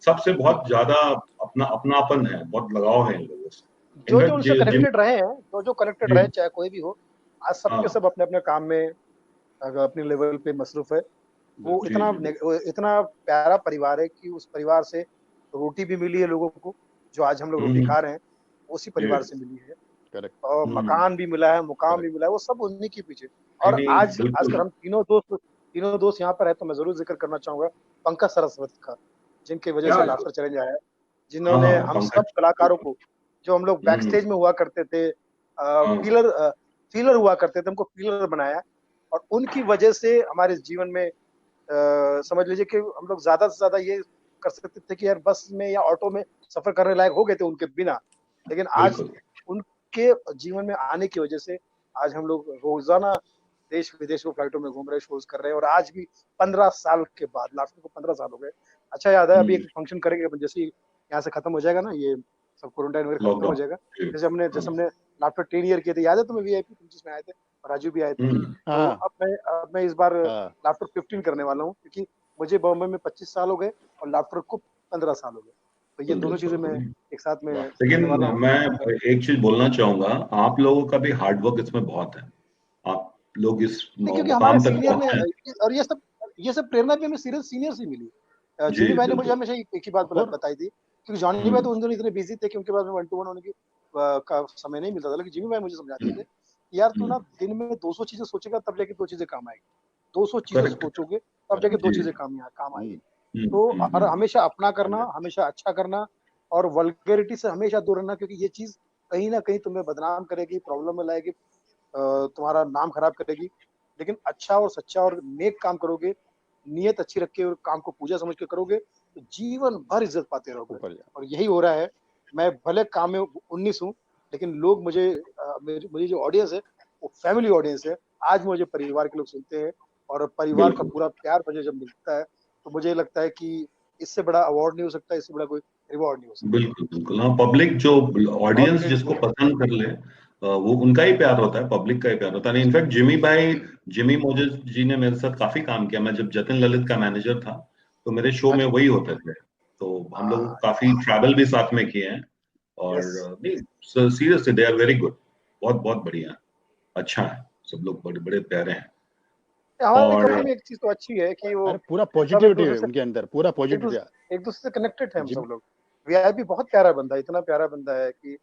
सबसे बहुत ज्यादा अपनापन है, बहुत लगाव है इन लोगों से। जो उनसे कनेक्टेड रहे हैं, जो कनेक्टेड रहे, चाहे कोई भी हो, आज सबके सब अपने अपने काम में अपने लेवल पे मसरूफ है। वो इतना प्यारा परिवार है कि उस परिवार से रोटी भी मिली है लोगों को, जो आज हम लोग रोटी खा रहे हैं उसी परिवार से मिली है। और मकान भी मिला है, मुकाम भी मिला है, वो सब उन्हीं के पीछे। और आज अगर हम तीनों दोस्त यहाँ पर है, तो मैं जरूर जिक्र करना चाहूंगा पंकज सरस्वती का, जिनकी वजह से लाफ्टर चैलेंज आया है, जिन्होंने हम सब कलाकारों को, जो हम लोग बैक स्टेज में हुआ करते थे, फीलर हुआ करते थे, हमको फीलर बनाया। और उनकी वजह से हमारे जीवन में समझ लीजिए कि हम लोग ज्यादा से ज्यादा ये कर सकते थे कि यार बस में या ऑटो में सफर करने लायक हो गए थे उनके बिना। लेकिन आज उनके जीवन में आने की वजह से आज हम लोग रोजाना देश विदेश को फ्लाइटों में घूम रहे, शोज कर रहे हैं। और आज भी 15 साल के बाद, लास्ट को 15 साल हो गए। अच्छा याद है, अभी एक फंक्शन करेंगे जैसे यहाँ से खत्म हो जाएगा ना, ये सब क्वारंटाइन वगैरह खत्म हो जाएगा, जैसे हमने लाफ्टर 10 ईयर किए थे, याद है तुम्हें, VIP तुम जिसमें आए थे, राजू भी आए थे। तो अब मैं इस बार लाफ्टर 15 करने वाला हूँ, क्योंकि मुझे बॉम्बे में 25 साल हो गए और लाफ्टर को 15 साल हो गए। तो ये दोनों चीजें मैं एक साथ में। लेकिन मैं एक चीज बोलना चाहूंगा, आप लोगों का भी हार्डवर्क इसमें बहुत है। आप लोग इस मुकाम तक पहुंचे हैं, और ये सब प्रेरणा भी हमें सीनियर से मिली। जिमी भाई ने मुझे हमेशा एक ही बात बताई थी, क्योंकि जॉनी भाई तो उन दिनों इतने बिजी थे कि उनके पास में 1-to-1 होने की का समय नहीं मिलता था। लेकिन जिमी भाई मुझे समझाते थे, यार तू ना दिन में 200 चीजें सोचेगा तब जाके 2 चीजें काम आएगी, 200 चीजें सोचोगे तब जाके 2 चीजें काम आएगी। तो और हमेशा अपना करना, हमेशा अच्छा करना, और वल्गैरिटी से हमेशा दूर रहना, क्योंकि ये चीज कहीं ना कहीं तुम्हें बदनाम करेगी, प्रॉब्लम में लाएगी, तुम्हारा नाम खराब करेगी। लेकिन अच्छा और सच्चा और नेक काम करोगे, नियत अच्छी रख के और काम को पूजा समझ के करोगे, तो जीवन भर इज्जत पाते रहोगे। और यही हो रहा है। मैं भले काम में 19 हूँ, लेकिन लोग मुझे जो ऑडियंस है वो फैमिली ऑडियंस है। आज मुझे परिवार के लोग सुनते हैं, और परिवार का पूरा प्यार मुझे जब मिलता है, तो मुझे लगता है कि इससे बड़ा अवार्ड नहीं हो सकता, इससे बड़ा कोई रिवॉर्ड नहीं हो सकता। बिल्कुल हाँ, पब्लिक जो ऑडियंस जिसको पसंद कर ले, वो उनका ही प्यार होता है, पब्लिक का ही प्यार होता है। इनफैक्ट जिमी मोजेस जी ने मेरे साथ काफी काम किया। मैं जब जतिन ललित का मैनेजर था, तो मेरे शो में वही होते थे, तो हम लोग काफी ट्रैवल भी साथ में किए हैं। और seriously they are very good, बहुत बहुत बढ़िया, अच्छा है, सब लोग बड़े बड़े प्यारे हैं। हमारी कंपनी में एक चीज तो अच्छी है कि वो पूरा पॉजिटिविटी है उनके अंदर, पूरा पॉजिटिव है, एक दूसरे से कनेक्टेड है हम सब लोग। VIP बहुत प्यारा बंदा है, इतना प्यारा बंदा है कि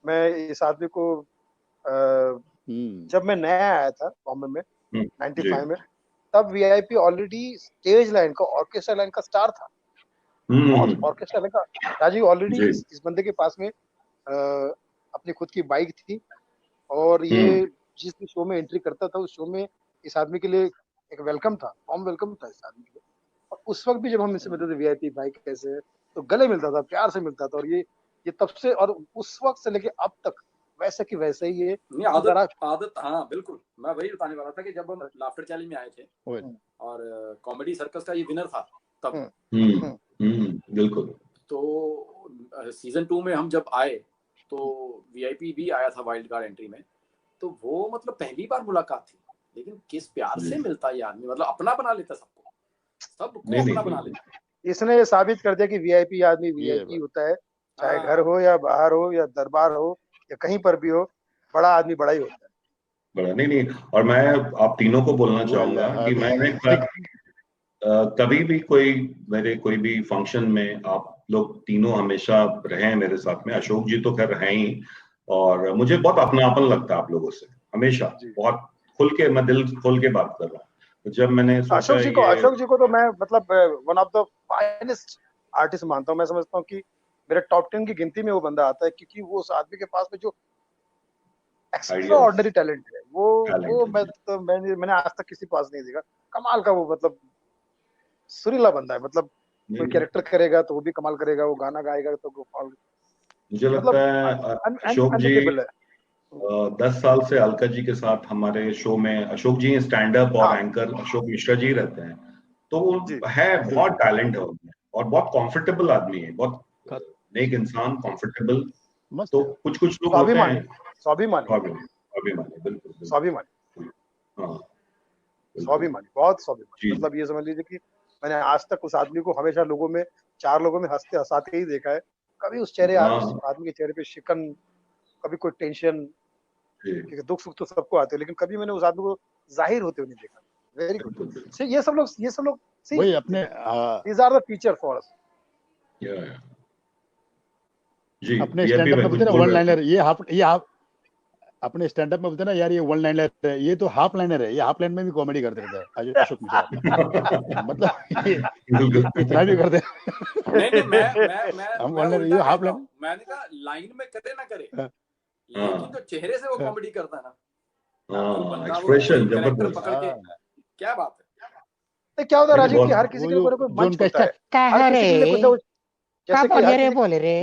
मैं इस आदमी को जब मैं नया आया था बॉम्बे में 95 में, तब VIP ऑलरेडी स्टेज लाइन का, ऑर्केस्ट्रा लाइन का स्टार था। ऑर्केस्ट्रा लाइन का राजू ऑलरेडी इस बंदे के पास में अपनी खुद की बाइक थी, और ये जिस भी शो में एंट्री करता था, उस शो में इस आदमी के लिए एक वेलकम था, वार्म वेलकम था इस आदमी के लिए। और उस वक्त भी जब हम इससे मिलते थे, VIP भाई कैसे है, तो गले मिलता था, प्यार से मिलता था। और ये तब से, और उस वक्त से लेके अब तक वैसे की वैसे ही ये आदत। हाँ बिल्कुल, मैं वही बताने वाला था कि जब हम लाफ्टर चैलेंज में आए थे और कॉमेडी सर्कस का ये विनर था तब, बिल्कुल, तो सीजन 2 में हम जब आए तो VIP भी आया था वाइल्ड कार्ड एंट्री में। तो वो मतलब पहली बार मुलाकात थी, लेकिन किस प्यार से मिलता है ये आदमी, मतलब अपना बना लेता सबको। सबको अपना बना लेता है। इसने ये साबित कर दिया कि वीआईपी आदमी वीआईपी होता है, चाहे घर हो या बाहर हो या दरबार हो या कहीं पर भी हो, बड़ा आदमी बड़ा ही होता है। बड़ा नहीं, और मैं आप तीनों को बोलना चाहूंगा कि मैंने कभी भी कोई भी फंक्शन में आप लोग तीनों हमेशा रहे हैं मेरे साथ में। अशोक जी तो खैर हैं ही, और मुझे बहुत अपनापन लगता है आप लोगों से हमेशा, बहुत खुल के, मैं दिल खोल के बात कर रहा हूँ। जब मैंने सोचा अशोक जी को तो मैं मतलब one of the finest artist मानता हूँ। मैं समझता हूँ कि मेरे टॉप 10 की गिनती में वो बंदा आता है, क्योंकि वो उस आदमी के पास में जो एक्स्ट्राऑर्डिनरी टैलेंट है वो मैंने आज तक किसी पास नहीं देखा। कमाल का वो मतलब सुरीला बंदा है। मतलब कोई कैरेक्टर करेगा तो वो भी कमाल करेगा, वो गाना गाएगा तो कमाल। मुझे लगता है अशोक जी 10 साल से अलका जी के साथ हमारे शो में, अशोक जी स्टैंड अप और एंकर अशोक मिश्रा जी रहते हैं, तो वो है बहुत टैलेंट है उनमें, और बहुत कंफर्टेबल आदमी है, बहुत नेक इंसान, कंफर्टेबल। तो कुछ लोग होते हैं स्वाभिमानी, बिल्कुल स्वाभिमानी, बहुत स्वाभिमानी। मतलब ये समझ लीजिए कि मैंने आज तक उस आदमी को हमेशा लोगों में, 4 लोगों में हंसते हंसाते ही देखा है। कभी उस आदमी के चेहरे पे शिकन, कभी कोई टेंशन, क्योंकि दुख सुख तो सबको आते हैं, लेकिन कभी मैंने उस आदमी को जाहिर होते हुए नहीं देखा। Very good. ये सब लोग वही अपने these are the feature for us। जी, अपने स्टैंड अप में बोलते हैं ना वन लाइनर, ये हाफ अपने स्टैंड अप में बोलते हैं ना यार ये वन लाइनर है, ये तो हाफ लाइनर है, ये हाफ लाइन में भी कॉमेडी कर देता है अशोक मिश्रा। मतलब इतना भी कर दे। नहीं मैं हम वन लाइनर, ये हाफ लाइन, मैंने कहा लाइन में करे ना करे, लेकिन तो चेहरे से वो कॉमेडी करता है ना, एक्सप्रेशन जबरदस्त पकड़ के, क्या बात है। क्या होता है राजीव की हर किसी के कोई मंच होता है, हर किसी के लिए कुछ, जैसे कि हर बोले रे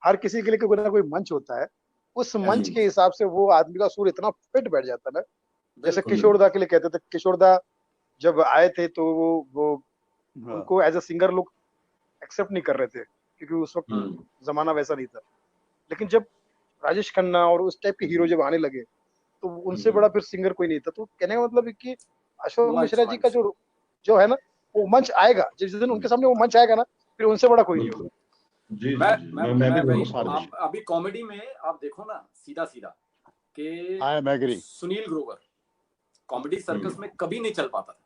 हर किसी के लिए कोई ना कोई मंच होता है। उस मंच के हिसाब से वो आदमी का सुर इतना फिट बैठ जाता है ना। जैसे किशोरदा के लिए कहते थे, किशोरदा जब आए थे तो वो उनको एज अ सिंगर लोग एक्सेप्ट नहीं कर रहे थे, क्योंकि उस वक्त जमाना वैसा नहीं था। लेकिन जब राजेश खन्ना और उस टाइप के हीरो जब आने लगे तो उनसे बड़ा फिर सिंगर कोई नहीं था। तो कहने का मतलब है कि अशोक मिश्रा जी का जो है ना, वो मंच आएगा जिस दिन उनके सामने वो मंच आएगा ना, फिर उनसे बड़ा कोई नहीं होगा। मैं अभी कॉमेडी में आप देखो ना, सीधा कि सुनील ग्रोवर कॉमेडी सर्कस में कभी नहीं चल पाता था।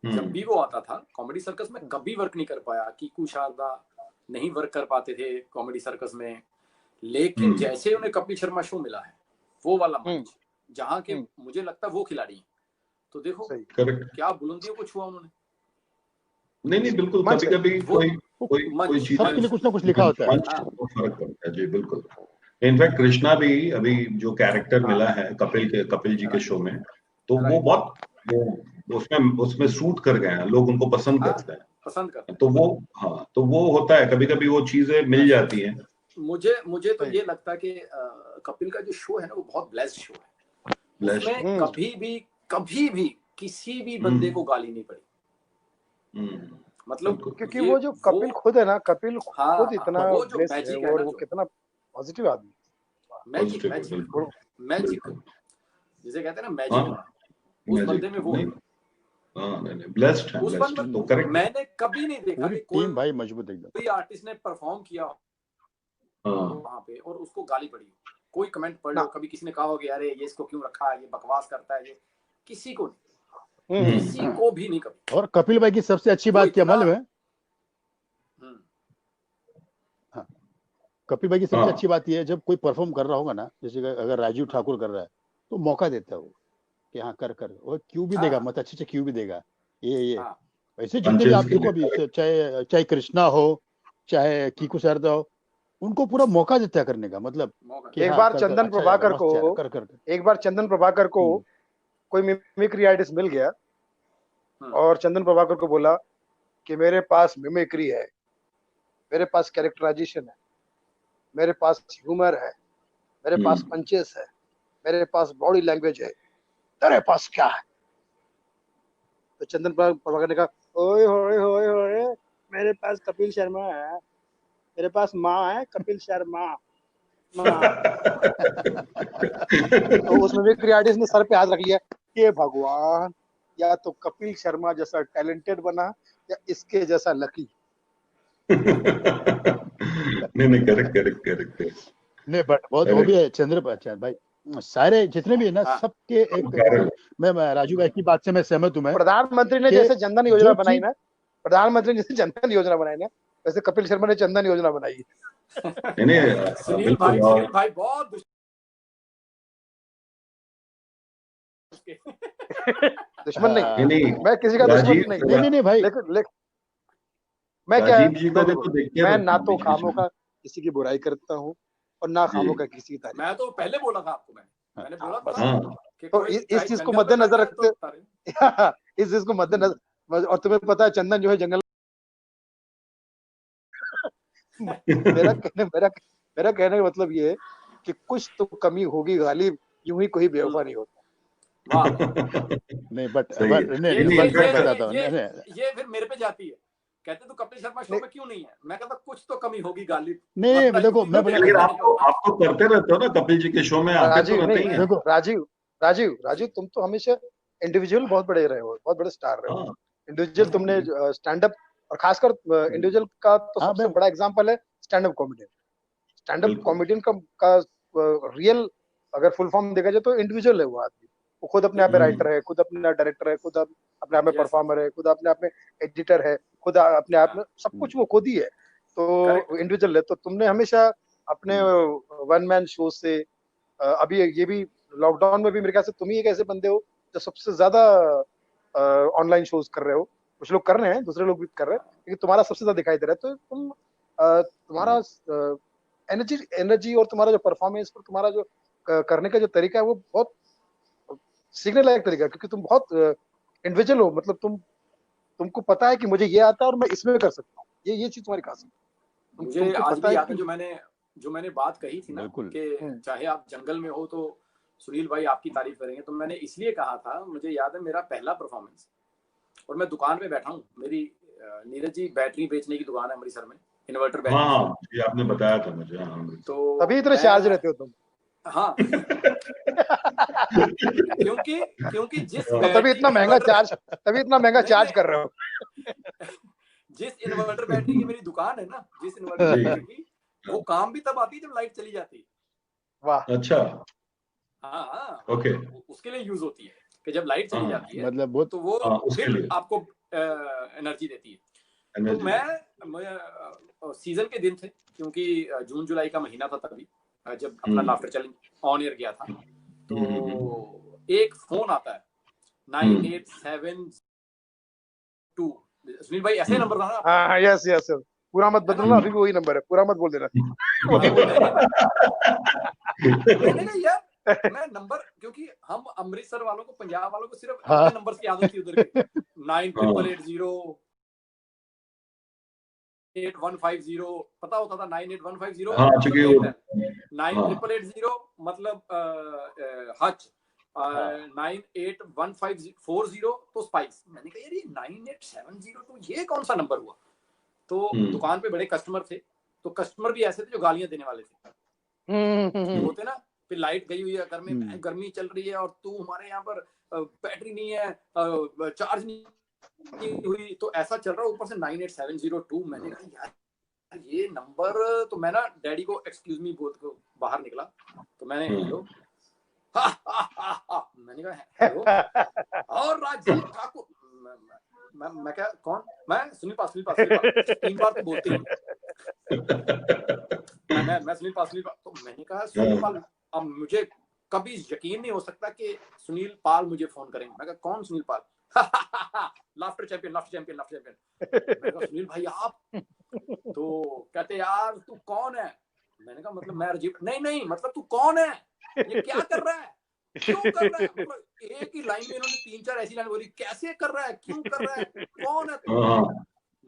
जब भी वो आता था कॉमेडी सर्कस में कभी वर्क नहीं कर पाया, कीकू शारदा नहीं वर्क कर पाते थे कॉमेडी सर्कस में। लेकिन जैसे उन्हें कपिल शर्मा शो मिला है, वो वाला मंच जहाँ के मुझे लगता है वो खिलाड़ी हैं, तो देखो क्या बुलंदियों को छुआ उन्होंने। नहीं बिल्कुल, कभी कोई चीज सबके लिए कुछ ना कुछ लिखा होता है, फर्क पड़ता है जी, बिल्कुल। इनफैक्ट कृष्णा भी अभी जो कैरेक्टर मिला है कपिल जी के शो में, तो वो बहुत उसमें सूट कर गए हैं, लोग उनको पसंद करते हैं। तो वो होता है, कभी वो चीजें मिल जाती हैं। मुझे तो ये लगता है कि कपिल का जो शो है ना, वो बहुत ब्लेस्ड शो है। उसमें कभी भी किसी भी बंदे को गाली नहीं पड़ी। मतलब क्योंकि वो जो कपिल खुद है ना, कपिल खुद इतना ब्लेस्ड है, और वो कितना पॉजिटिव आदमी, मैजिक जिसे कहते हैं ना, मैजिक उस बंदे में वो नहीं ब्लेस्ड है, तो करेक्ट। मैंने कभी नहीं देखा कि टीम भाई मजबूत एकदम, कोई आर्टिस्ट ने परफॉर्म किया वहां पे और उसको गाली पड़ी, कोई कमेंट पढ़ लो, कभी किसी ने कहा हो कि अरे ये इसको क्यों रखा है, ये बकवास करता है, ये किसी को नहीं, किसी को भी नहीं कभी। और कपिल भाई की सबसे अच्छी बात क्या मालूम है? कपिल भाई की सबसे अच्छी बात ये है, जब कोई परफॉर्म कर रहा होगा ना, जैसे अगर राजीव ठाकुर कर रहा है तो मौका देता है वो कि हाँ कर और क्यों भी देगा, मतलब अच्छे क्यों भी देगा। ये वैसे जितने भी आप देखो अभी, चाहे कृष्णा हो चाहे कीकू शारदा हो, उनको पूरा मौका देता है करने का। मतलब एक बार चंदन प्रभाकर को कोई मिमिक्री आर्टिस्ट मिल गया और चंदन प्रभाकर को बोला कि मेरे पास मिमिक्री है, मेरे पास कैरेक्टराइजेशन है, मेरे पास ह्यूमर है, मेरे पास पंचेस है, मेरे पास बॉडी लैंग्वेज है, तेरे पास क्या है? तो चंदन प्रभाकर ने कहा, ओए होए होए होए, मेरे पास कपिल शर्मा है, मेरे पास माँ है कपिल शर्मा। तो उसमें भी क्रिएटिव्स ने सर पे हाथ रख लिया कि भगवान, या तो कपिल शर्मा जैसा टैलेंटेड बना या इसके जैसा लकी। नहीं, करेक्ट करेक्ट करेक्ट। नहीं बट बहुत वो भी है चंद्र भाई, सारे जितने भी है ना सबके एक, मैं राजू भाई की बात से मैं सहमत हूँ। मैं प्रधानमंत्री ने जैसे जनधन योजना बनाई ना, प्रधानमंत्री ने जैसे जनधन योजना बनाई ना, वैसे कपिल शर्मा ने जनधन योजना बनाई। सुनील भाई बहुत दुश्मन नहीं, मैं किसी का दुश्मन नहीं भाई, लेकिन मैं क्या, मैं ना तो खामों का किसी की बुराई करता हूँ और ना खामों का किसी की तारीफ। मैं तो पहले बोला था आपको, मैंने बोला था तो इस चीज को मद्देनजर रखते, इस चीज को मद्देनजर, और तुम्हें पता है चंदन जो है जंगल मेरा कहने का मतलब ये है कि कुछ तो कमी होगी गालिब, यूं ही कोई बेवफा नहीं होता। नहीं बट ये फिर मेरे पे जाती है, कहते तो कपिल शर्मा शो में क्यों नहीं है, मैं कहता कुछ तो कमी होगी गालिब। नहीं देखो मैं आपको करते रहते हो ना कपिल जी के शो में, राजीव तुम तो हमेशा इंडिविजुअल बहुत बड़े रहे हो, बहुत बड़े स्टार रहे हो। इंडिविजुअल तुमने स्टैंड अप, और खासकर इंडिविजुअल का तो सबसे बड़ा एग्जांपल है stand up comedian. Stand up comedian का रियल अगर फुल फॉर्म देखा जाए तो इंडिविजुअल है वो आदमी। वो खुद अपने आप में राइटर है, खुद अपना डायरेक्टर है, खुद अपने आप में परफॉर्मर है, खुद अपने आप में एडिटर है, खुद अपने आप में सब कुछ वो खुद ही है, तो इंडिविजुअल है। तो तुमने हमेशा अपने वन मैन शो से, अभी ये भी लॉकडाउन में भी मेरे ख्याल से तुम ही एक ऐसे बंदे हो जो सबसे ज्यादा ऑनलाइन शोज कर रहे हो। कुछ लोग कर रहे हैं, दूसरे लोग भी कर रहे हैं, लेकिन तुम्हारा सबसे ज्यादा दिखाई दे रहा है। तो तुम तुम्हारा एनर्जी और तुम्हारा जो परफॉर्मेंस और तुम्हारा जो करने का जो तरीका है वो बहुत सीखने लायक तरीका है, क्योंकि तुम बहुत इंडिविजुअल हो। मतलब तुमको पता है कि मुझे ये आता है और मैं इसमें कर सकता हूँ, ये चीज तुम्हारी खास है। मुझे आज भी याद है जो मैंने बात कही थी ना कि चाहे आप जंगल में हो तो सुनील भाई आपकी तारीफ करेंगे, तो मैंने इसलिए कहा था, मुझे याद है मेरा पहला परफॉर्मेंस, और मैं दुकान पे बैठा हूँ, मेरी नीरज जी बैटरी बेचने की दुकान है अमृतसर में, इन्वर्टर बैटरी। हाँ, ये आपने बताया था मुझे। तो तभी इतने चार्ज रहते हो तुम। हाँ क्योंकि जिस तभी इतना महंगा चार्ज कर रहे हो। जिस इन्वर्टर बैटरी की मेरी दुकान है ना, जिस इन्वर्टर बैटरी की, वो काम भी तब आती है जब लाइट चली जाती है। वाह, अच्छा। हाँ ओके, उसके लिए यूज होती है कि जब लाइट चली जाती है मतलब वो तो वो फिर आपको एनर्जी देती है। तो मैं सीजन के दिन थे, क्योंकि जून जुलाई का महीना था तभी, जब अपना लाफ्टर चैलेंज ऑन एयर गया था, तो एक फोन आता है 9872। सुनील भाई ऐसे नंबर था ना? हाँ, यस पूरा मत बदलना, अभी भी वही नंबर है, पूरा मत बोल देना। यार मैं नंबर, क्योंकि हम अमृतसर वालों को, पंजाब वालों को सिर्फ अपने नंबर की आदत थी उधर की, 9880 पता होता था, 98150 9880 मतलब हच, 981540 तो स्पाइस। मैंने कहा यार ये 9870 तो ये कौन सा नंबर हुआ? तो दुकान पे बड़े कस्टमर थे, तो कस्टमर भी ऐसे थे जो गालियां देने वाले थे, होते ना, फिर लाइट गई हुई है, घर में गर्मी चल रही है और तू हमारे यहाँ पर बैटरी नहीं है, चार्ज नहीं हुई, तो ऐसा चल रहा है, ऊपर से 98702। मैंने कहा यार ये नंबर, तो मैं ना डैडी को एक्सक्यूज मी बोल के बाहर निकला, तो मैंने हेलो मैंने कहा हेलो और राजीव ठाकुर, मैं क्या, कौन? मैं सुनील पाल 3 बार तो बोलते ही मैं सुनील पाल। तो मैंने कहा सुनील पाल, अब मुझे कभी यकीन नहीं हो सकता कि सुनील पाल मुझे फोन करेंगे। मैं कहा कौन सुनील पाल? Laughter champion. मैंने कहा सुनील भाई आप? तो कहते यार तू कौन है? मैंने कहा मतलब मैं राजीव। नहीं मतलब तू कौन है, ये क्या कर रहा है, क्यों कर रहा है? मतलब एक ही लाइन में इन्होंने 3-4 ऐसी लाइन बोली, कैसे कर रहा है, क्यों कर रहा है, कौन है तू?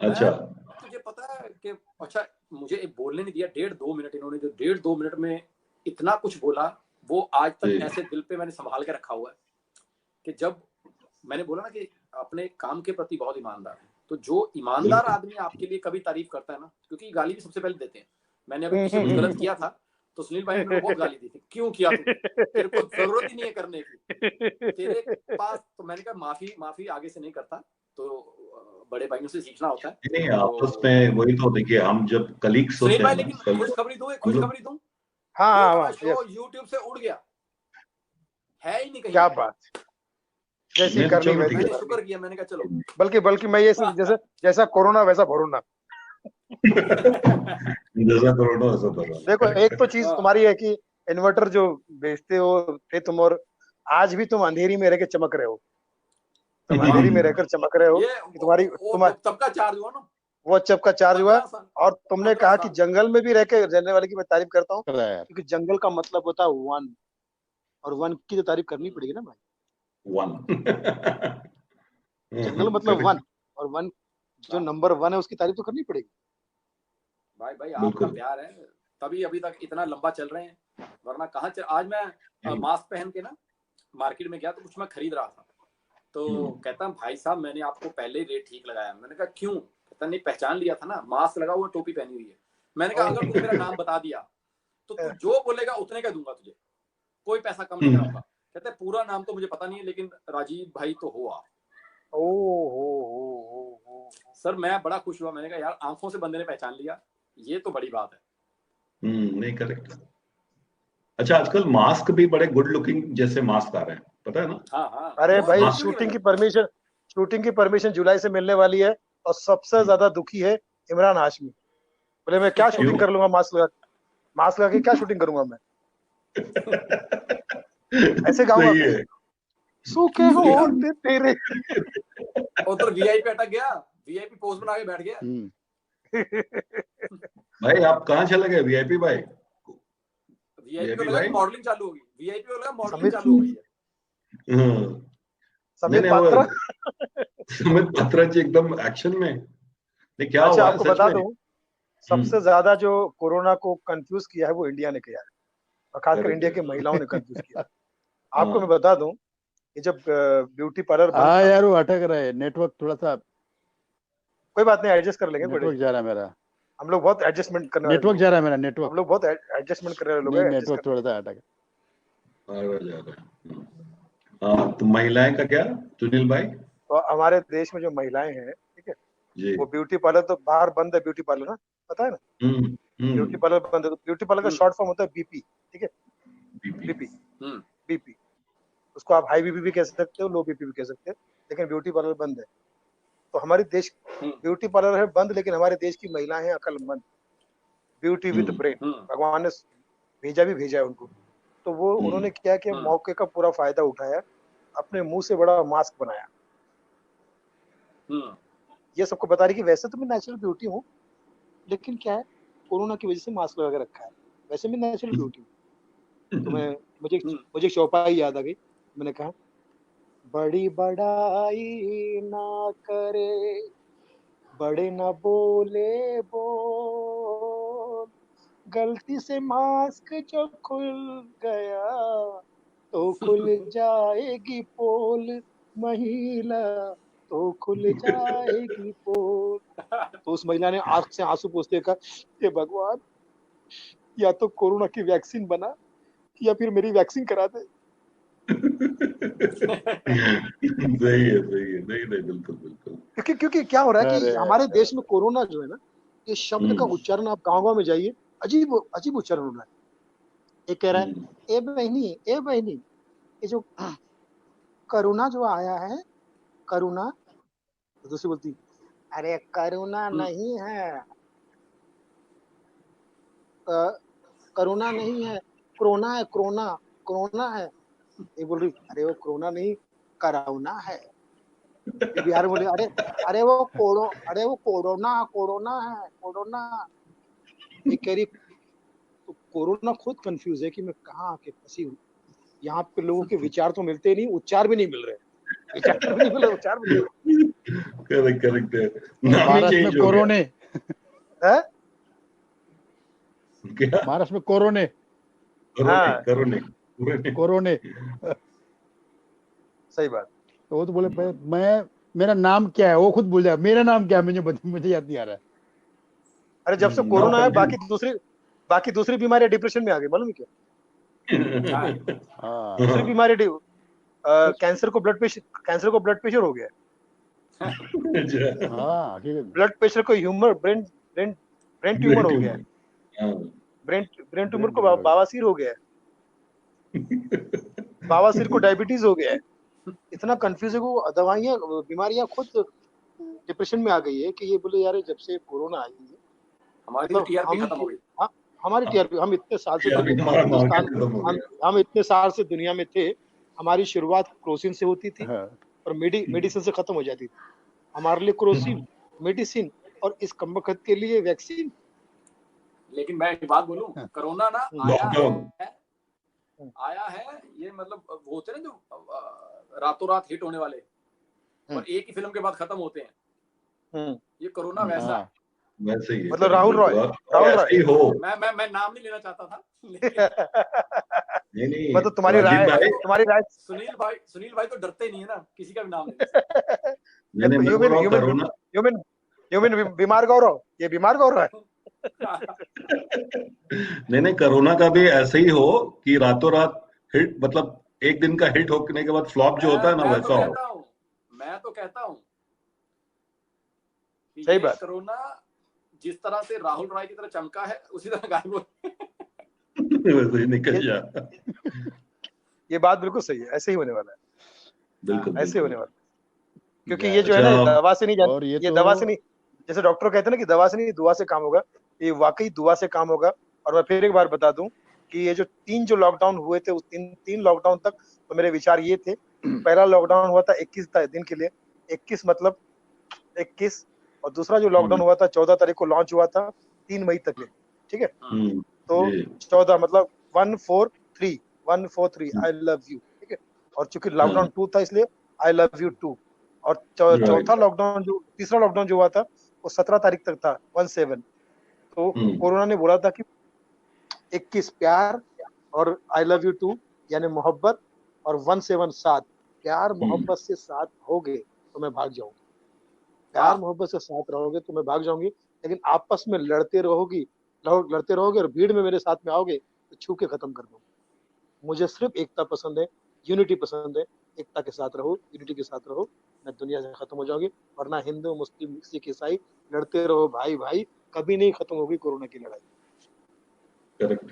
अच्छा, तुझे पता है कि अच्छा, मुझे एक बोलने नहीं दिया 1.5-2 मिनट। इन्होंने जो 1.5-2 मिनट में इतना कुछ बोला, वो आज तक ऐसे दिल पे मैंने संभाल के रखा हुआ है कि जब मैंने बोला ना कि अपने काम के प्रति बहुत ईमानदार है, तो जो ईमानदार आदमी आपके लिए कभी तारीफ करता है ना, क्योंकि गाली भी सबसे पहले देते हैं। मैंने अगर किसी कुछ गलत किया था तो सुनील भाई ने मेरे को बहुत गाली दी थी, क्यों किया तू, तेरे को जरूरत ही नहीं है करने की, तेरे पास। तो मैंने कहा माफी आगे से नहीं करता, तो बड़े भाइयों से सीखना होता है। नहीं, आपस में वही तो देखिए, हम जब कलीग्स होते हैं, लेकिन खुशखबरी दूं, हाँ, शो यूट्यूब से उड़ गया, है ही नहीं कहीं। क्या बात, जैसी करनी वैसी। मैंने शुक्र किया, मैंने कहा बल्कि चलो मैं ये जैसा कोरोना वैसा भरोना। जैसा कोरोना वैसा भरोना। देखो, एक तो चीज तुम्हारी है कि इन्वर्टर जो बेचते हो थे तुम, और आज भी तुम अंधेरी में रह के चमक रहे हो, तुम अंधेरी में रहकर चमक रहे हो कि तुम्हारी सबका चार्ज हुआ ना, वो चप का चार्ज हुआ। और तुमने कहा कि जंगल में भी रह के रहने वाले की मैं तारीफ करता हूँ, क्योंकि जंगल का मतलब होता है वन, और वन की तो तारीफ करनी पड़ेगी ना भाई। वन जंगल मतलब वन, और वन जो नंबर 1 है उसकी तारीफ तो करनी पड़ेगी। भाई आपका प्यार है, तभी अभी तक इतना लंबा चल रहे हैं, वरना कहाँ आज मैं मास्क पहन के ना मार्केट में गया तो कुछ मैं खरीद रहा था, तो कहता भाई साहब मैंने आपको पहले रेट ठीक लगाया। मैंने कहा क्यों? कहता नहीं, पहचान लिया था ना, मास्क लगा हुआ, टोपी पहनी हुई है। मैंने कहा अगर तू मेरा नाम बता दिया तो तू जो बोलेगा उतने का दूंगा तुझे, कोई पैसा कम नहीं कराऊंगा। कहते पूरा नाम तो मुझे पता नहीं है, लेकिन राजीव भाई तो हो आप। सर मैं बड़ा खुश हुआ, मैंने कहा यार आंखों से बंदे ने पहचान लिया, ये तो बड़ी बात है। नहीं, करेक्ट। अच्छा, आजकल मास्क भी बड़े गुड लुकिंग जैसे मास्क आ रहे हैं, पता है ना? हाँ। अरे भाई, शूटिंग की परमिशन जुलाई से मिलने वाली है, और सबसे ज्यादा दुखी है इमरान हाशमी। बोले मैं क्या शूटिंग कर लूंगा मास्क लगा के क्या शूटिंग करूंगा मैं? ऐसे गाऊंगा सूखे होंठ तेरे। उधर वीआईपी अटक गया, वीआईपी पोज बना के बैठ गया। भाई आप कहाँ चले गए वीआईपी भाई? वीआईपी को लगा मॉडलिंग चालू होगी, वीआईपी को लगा मॉडलिंग चालू हो गई है। समित पात्रा जी एकदम एक्शन में। क्या अच्छा, आपको बता दूं, सबसे ज्यादा जो कोरोना को कंफ्यूज किया है वो इंडिया ने किया है, और खासकर इंडिया की महिलाओं ने कंफ्यूज किया। आपको मैं बता दूं, ये जब ब्यूटी पार्लर हाँ यार वो अटक रहा है नेटवर्क थोड़ा सा। कोई बात नहीं, एडजस्ट कर लेंगे। नेटवर्क जा रहा है मेरा, हम लोग बहुत एडजस्टमेंट करने नेटवर्क जा रहा है मेरा, नेटवर्क हम लोग बहुत एडजस्टमेंट कर रहे लोग हैं। नेटवर्क थोड़ा सा अटक है। तो महिलाएं का क्या सुनील भाई? तो हमारे देश में जो महिलाएं हैं, ठीक है, वो ब्यूटी पार्लर तो बाहर बंद है, ब्यूटी पार्लर ना, पता है ना? ब्यूटी पार्लर बंद है। तो ब्यूटी पार्लर का शॉर्ट फॉर्म होता है बीपी, ठीक है, बीपी। उसको आप हाई बीपी भी कह सकते हो, लो बीपी भी कह सकते हो, लेकिन ब्यूटी पार्लर बंद है। तो हमारे देश ब्यूटी पार्लर है बंद, लेकिन हमारे देश की महिलाएं हैं अक्लमंद, ब्यूटी विद ब्रेन। भगवान ने भेजा है उनको। तो वो उन्होंने क्या किया, मौके का पूरा फायदा उठाया, अपने मुंह से बड़ा मास्क बनाया। ये सबको बता रही कि वैसे तो मैं नेचुरल ब्यूटी हूँ, लेकिन क्या है, कोरोना की वजह से मास्क लगा के रखा है, वैसे मैं नेचुरल ब्यूटी हूँ। तो मुझे चौपाई याद आ गई। मैंने कहा बड़ी बड़ाई ना करे, बड़े ना बोले बोल, गलती से मास्क जो खुल गया तो खुल जाएगी पोल, महिला तो खुल जाएगी पोल। तो उस महिला ने आंख से आंसू पोंछते कहा, हे भगवान, या तो कोरोना की वैक्सीन बना या फिर मेरी वैक्सीन करा दे। सही है। नहीं, बिल्कुल। क्योंकि क्या हो रहा है कि हमारे देश में कोरोना जो है ना, ये शब्द का उच्चारण आप गाँव में जाइए, अजीब उच्चारण हो रहा है। एक कह रहा है, ए बहनी, ये जो करुणा जो आया है, करुणा, तो दूसरी बोलती, अरे करुणा नहीं है, करुणा नहीं है, कोरोना है, कोरोना है। ये बोल रही, अरे वो कोरोना नहीं, कराउना है। बिहार बोले, अरे वो कोरोना है, कोरोना। ये कह रही, तो कोरोना खुद कंफ्यूज है कि मैं कहाँ आके फंसी हूँ। यहाँ पे लोगों के विचार तो मिलते नहीं, उच्चार भी नहीं मिल रहे, उच्चार भी नहीं। करेक्ट है। महाराष्ट्र में कोरोने, महाराष्ट्र में कोरोने, कोरोने। सही बात। तो वो तो बोले मेरा नाम क्या है, वो खुद भूल जाए मेरा नाम क्या है, मुझे याद नहीं आ रहा है। अरे जब से कोरोना है, बाकी बाकी दूसरी बीमारी डिप्रेशन में आ गई, मालूम है क्या? दूसरी बीमारी कैंसर को ब्लड प्रेशर हो गया। ब्लड प्रेशर को ह्यूमर ब्रेन ट्यूमर हो गया। ब्रेन ट्यूमर को बवासीर हो गया। बवासीर को डायबिटीज हो गया है। इतना कंफ्यूज है वो दवाइयाँ बीमारियां खुद डिप्रेशन में आ गई है कि ये बोले यार जब से कोरोना आई है हमारी टीआरपी खत्म हो गई। हमारी टीआरपी, हम इतने साल से हिंदुस्तान, हम इतने साल से दुनिया में थे, हमारी शुरुआत क्रोसिन से होती थी और मेडिसिन से खत्म हो जाती थी। हमारे लिए क्रोसिन, मेडिसिन और इस कमबख्त के लिए वैक्सीन। लेकिन मैं एक बात बोलूं, कोरोना ना आया है ये मतलब वो होते हैं ना जो रातों रात हिट होने वाले और एक ही फिल्म के बाद खत्म होते हैं, ये कोरोना वैसा है। वैसे ही मतलब राहुल रॉय हो। मैं नाम नहीं लेना चाहता था नहीं मतलब तुम्हारी राय सुनील भाई तो डरते नहीं है ना किसी का भी नाम लेने से। यू मीन बीमार गौरव, ये बीमार गौरव है। नहीं कोरोना का भी ऐसे ही हो कि रातों रात हिट, मतलब एक दिन का हिट होने के बाद फ्लॉप जो होता है ना वैसा हो। मैं तो कहता हूँ सही बात, कोरोना जिस तरह से राहुल रॉय की तरह चमका है उसी तरह गायब हो वैसे ही निकल जा। ये बात बिल्कुल सही है, ऐसे ही होने वाला है। बिल्कुल ऐसे होने वाला है, क्योंकि ये जो है ना दवा से नहीं जाता, ये दवा से नहीं, जैसे डॉक्टर कहते हैं ना कि दवा से नहीं दुआ से काम होगा, ये वाकई दुआ से काम होगा। और मैं फिर एक बार बता दूं कि ये जो 3 लॉकडाउन हुए थे उस 3 लॉकडाउन तक तो मेरे विचार ये थे। पहला लॉकडाउन हुआ था 21 दिन के लिए, 21 मतलब 21, और दूसरा जो लॉकडाउन हुआ था 14 तारीख को लॉन्च हुआ था 3 मई तक के, ठीक है। तो 14 मतलब 143 आई लव यू, ठीक है। और चूंकि लॉकडाउन 2 था इसलिए आई लव यू 2। और चौथा लॉकडाउन जो तीसरा लॉकडाउन जो हुआ था वो 17 तारीख तक था 17। तो कोरोना ने बोला था कि 21 प्यार और आई लव यू 2 यानी मोहब्बत, और 17 साथ, प्यार मोहब्बत से साथ होगे तो मैं भाग जाऊंगी, प्यार मोहब्बत से साथ रहोगे तो मैं भाग जाऊंगी, लेकिन आपस में लड़ते रहोगे और भीड़ में मेरे साथ में आओगे तो छू के खत्म कर दूंगा। मुझे सिर्फ एकता पसंद है, यूनिटी पसंद है, एकता के साथ रहो, यूनिटी के साथ रहो, मैं दुनिया से खत्म हो जाओगी। वरना हिंदू मुस्लिम सिख ईसाई लड़ते रहो भाई, कभी नहीं खत्म होगी कोरोना की लड़ाई। Correct,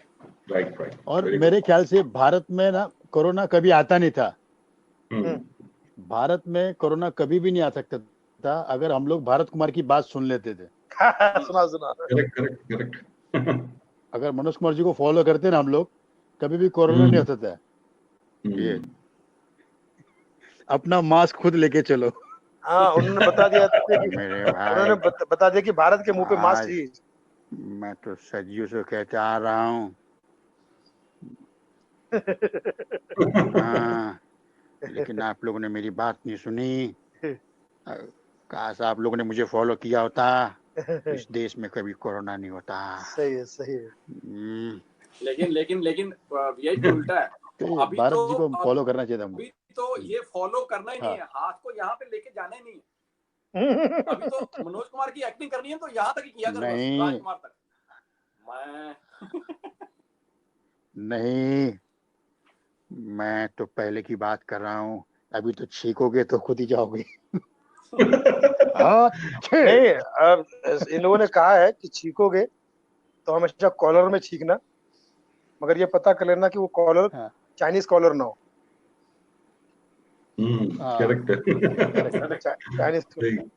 right. और मेरे ख्याल से भारत में ना कोरोना कभी आता नहीं था। भारत में कोरोना कभी भी नहीं आ सकता था अगर हम लोग भारत कुमार की बात सुन लेते थे। सुना। करेक्ट। अगर मनोज कुमार जी को फॉलो करते ना हम लोग, कभी भी कोरोना नहीं होता था। ये अपना मास्क खुद लेके चलो। हाँ, उन्होंने बता दिया कि भारत के मुंह पे मास्क ही। मैं तो सदियों से कहते आ रहा हूँ लेकिन आप लोगों ने मेरी बात नहीं सुनी। काश आप लोगों ने मुझे फॉलो किया होता, इस देश में कभी कोरोना नहीं होता। सही है। लेकिन यही तो उल्टा है। अभी भारत जी को फॉलो करना चाहिए था। अभी तो ये फॉलो करना ही नहीं है, हाथ को यहाँ पे लेके जाना ही नहीं है। अभी तो मनोज कुमार की एक्टिंग करनी है तो यहाँ तक ही किया करो, राजकुमार तक। नहीं, मैं तो पहले की बात कर रहा हूँ। अभी तो छींकोगे तो खुद ही जाओगे। नहीं, अब इन लोगों ने कहा है कि छींकोगे तो हमेशा कॉलर में छींकना, मगर ये पता कर लेना कि वो कॉलर चाइनीज कॉलर ना हो। चाइनीज।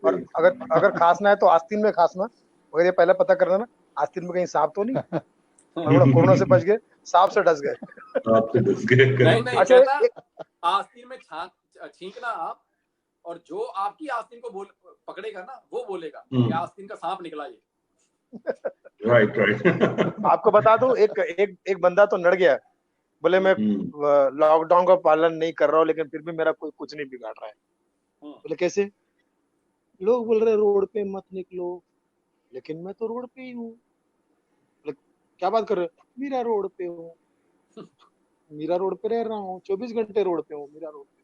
और अगर खांसना है तो आस्तीन में खांसना, मगर ये पहले पता करना ना आस्तीन में कहीं सांप तो नहीं। कोरोना से बच गए, सांप से डस गए। नहीं, अच्छा, आस्तीन में छींकना आप, और जो आपकी आस्तीन को पकड़ेगा ना वो बोलेगा कि आस्तीन का सांप निकला ये। राइट। आपको बता दूं, एक बंदा तो नड़ गया, बोले मैं लॉकडाउन का पालन नहीं कर रहा हूँ लेकिन फिर भी मेरा कोई कुछ नहीं बिगाड़ रहा है। बोले कैसे? लोग बोल रहे रोड पे मत निकलो, लेकिन मैं तो रोड पे ही हूँ। क्या बात कर रहे हो? मीरा रोड पे हूँ, मीरा रोड पे रह रहा हूँ, 24 घंटे रोड पे हूँ, मीरा रोड पे।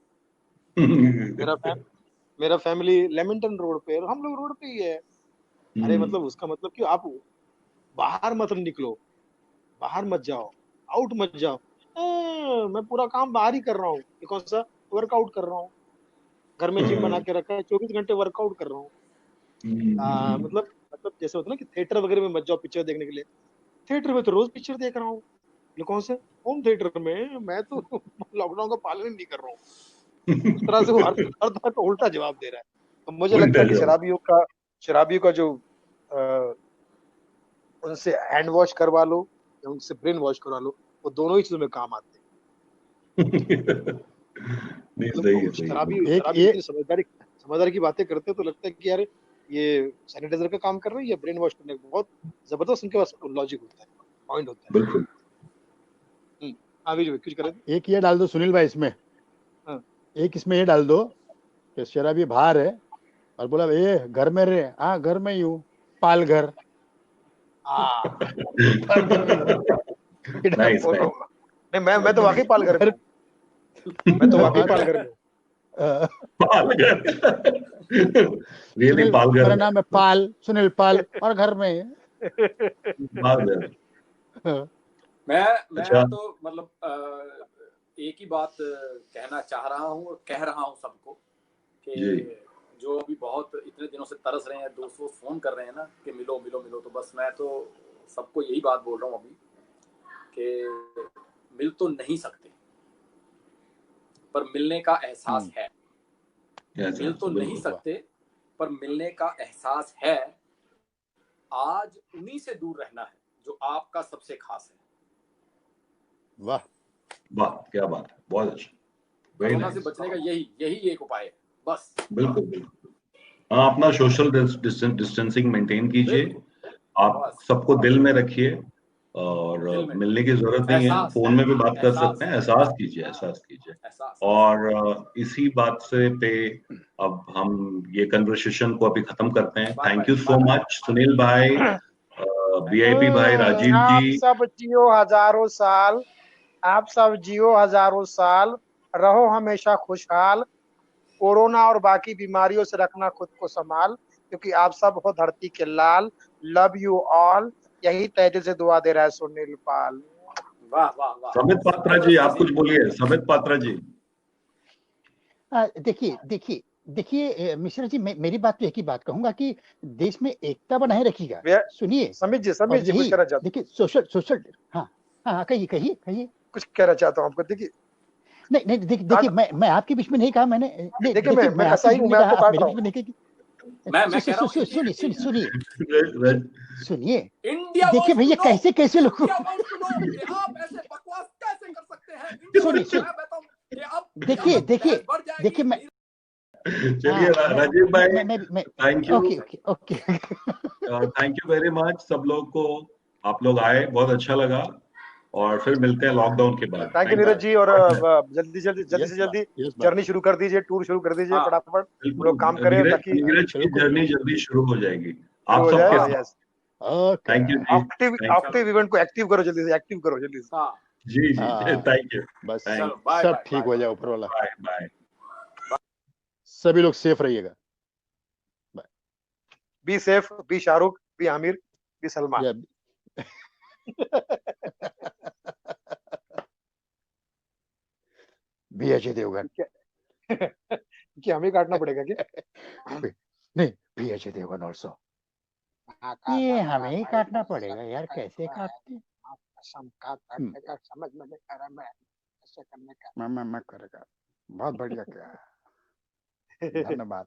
मेरा फैमिली लेमिंगटन रोड पे, हम लोग रोड पे ही है। अरे मतलब उसका मतलब कि आप बाहर मत निकलो, बाहर मत जाओ, आउट मत जाओ। मैं पूरा काम बाहर ही कर रहा हूँ, ये कौन सा वर्कआउट कर रहा हूँ, घर में जिम बना के रखा है, 24 घंटे वर्कआउट कर रहा हूँ। मतलब जैसे होता है ना कि थिएटर वगैरह में मत जाओ पिक्चर देखने के लिए। थिएटर में तो रोज पिक्चर देख रहा हूँ, ये कौन से होम थिएटर में, मैं तो लॉकडाउन का पालन ही नहीं कर रहा हूँ। इस तरह से वो हर तरह का उल्टा जवाब दे रहा है। तो मुझे लगता है कि शराबियों का जो उनसे हैंड वॉश करवा लो या उनसे ब्रेन वॉश करवा लो, वो दोनों ही चीजों में काम आते हैं। नहीं, शराबी इतनी समझदारी की बातें करते हैं तो लगता है कि यार ये सैनिटाइजर का काम कर रहे हैं या ब्रेन वॉश करने का। बहुत जबरदस्त उनके पास लॉजिक होता है, पॉइंट होता है। बिल्कुल। कुछ करें। एक ये डाल दो सुनील भाई इसमें, एक इसमें ये डाल दो कि शराबी बाहर है और बोला ए घर में रहे, हाँ घर में ही हूँ, पाल घर। नहीं, मैं तो वाकई पाल घर में हूँ, मैं तो वाकई पाल घर में हूँ। पालघर, रियली पालघर। मेरा नाम है पाल, सुनील पाल, और घर में है पालघर। मैं अच्छा। तो मतलब एक ही बात कहना चाह रहा हूँ और कह रहा हूँ सबको कि जो अभी बहुत इतने दिनों से तरस रहे हैं, दोस्तों फोन कर रहे हैं ना कि मिलो मिलो मिलो, तो बस मैं तो सबको यही बात बोल रहा हूँ अभी कि मिल तो नहीं सकते पर मिलने का एहसास है। मिल तो नहीं सकते पर मिलने का एहसास है। आज उन्हीं से दूर रहना है जो आपका सबसे खास है। वाह वाह, क्या बात है, बहुत अच्छा। कोरोना से बचने का यही एक उपाय है बस। बिल्कुल। हाँ, अपना सोशल डिस्टेंसिंग मेंटेन कीजिए, आप सबको दिल में रखिए और मिलने की जरूरत नहीं है, फोन में भी बात कर सकते हैं। एहसास कीजिए। और इसी बात से पे अब हम ये कन्वर्सेशन को अभी खत्म करते हैं। Thank you so much Sunil भाई, वीआईपी भाई, राजीव जी। आप सब जियो हजारों साल, आप सब जियो हजारों साल, रहो हमेशा खुशहाल, कोरोना और बाकी बीमारियों से रखना खुद को संभाल, क्योंकि आप सब हो धरती के लाल। लव यू ऑल, यही तहे से दुआ दे रहा है सुनील पाल। वाह वाह वाह। समित पात्रा जी, आप कुछ बोलिए। समित पात्रा जी। देखिए मिश्रा जी, मेरी बात तो एक ही बात कहूंगा कि देश में एकता बनाए रखिएगा। सुनिए समित जी कुछ कहना चाहते। देखिए सोशल हाँ कहिए कुछ कहना चाहता हूँ आपको। देखिए नहीं देखिए मैं आपके बीच में नहीं कहा मैंने। देखिए मैं ऐसा ही हूँ, मैं आपको काट रहा हूँ। मैं कह रहा हूँ सुनिए देखिए भैया कैसे लोग आप ऐसे बकवास कैसे कर सकते हैं। सुनिए देखिए मैं चलिए राजीव भाई, thank you. Okay thank you very much सब लोग को, आप लोग आए, बहुत अच्छा लगा, और फिर मिलते हैं लॉकडाउन के बाद। थैंक यू नीरज जी, और जल्दी से जल्दी जर्नी शुरू कर दीजिए, टूर शुरू कर दीजिए फटाफट, हम लोग काम करें ताकि नीरज की जर्नी जल्दी शुरू हो जाएगी आप सबके साथ। Thank you ji. Active event को एक्टिव करो जल्दी से, एक्टिव करो जल्दी से। जी थैंक यू। बस सब ठीक हो जाए ऊपर वाला। बाय। सभी लोग सेफ रहिएगा। Be safe, be Shahrukh, be Aamir, be Salman. Be Ajay Devgan. क्या हमें काटना पड़ेगा क्या? नहीं, बी अजय देवगन ऑल्सो। ये हमें ही काटना पड़ेगा यार, कैसे काटते? समझ में नहीं आ रहा, मैं ऐसे करने का मैं करेगा। बहुत बढ़िया क्या, धन्यवाद।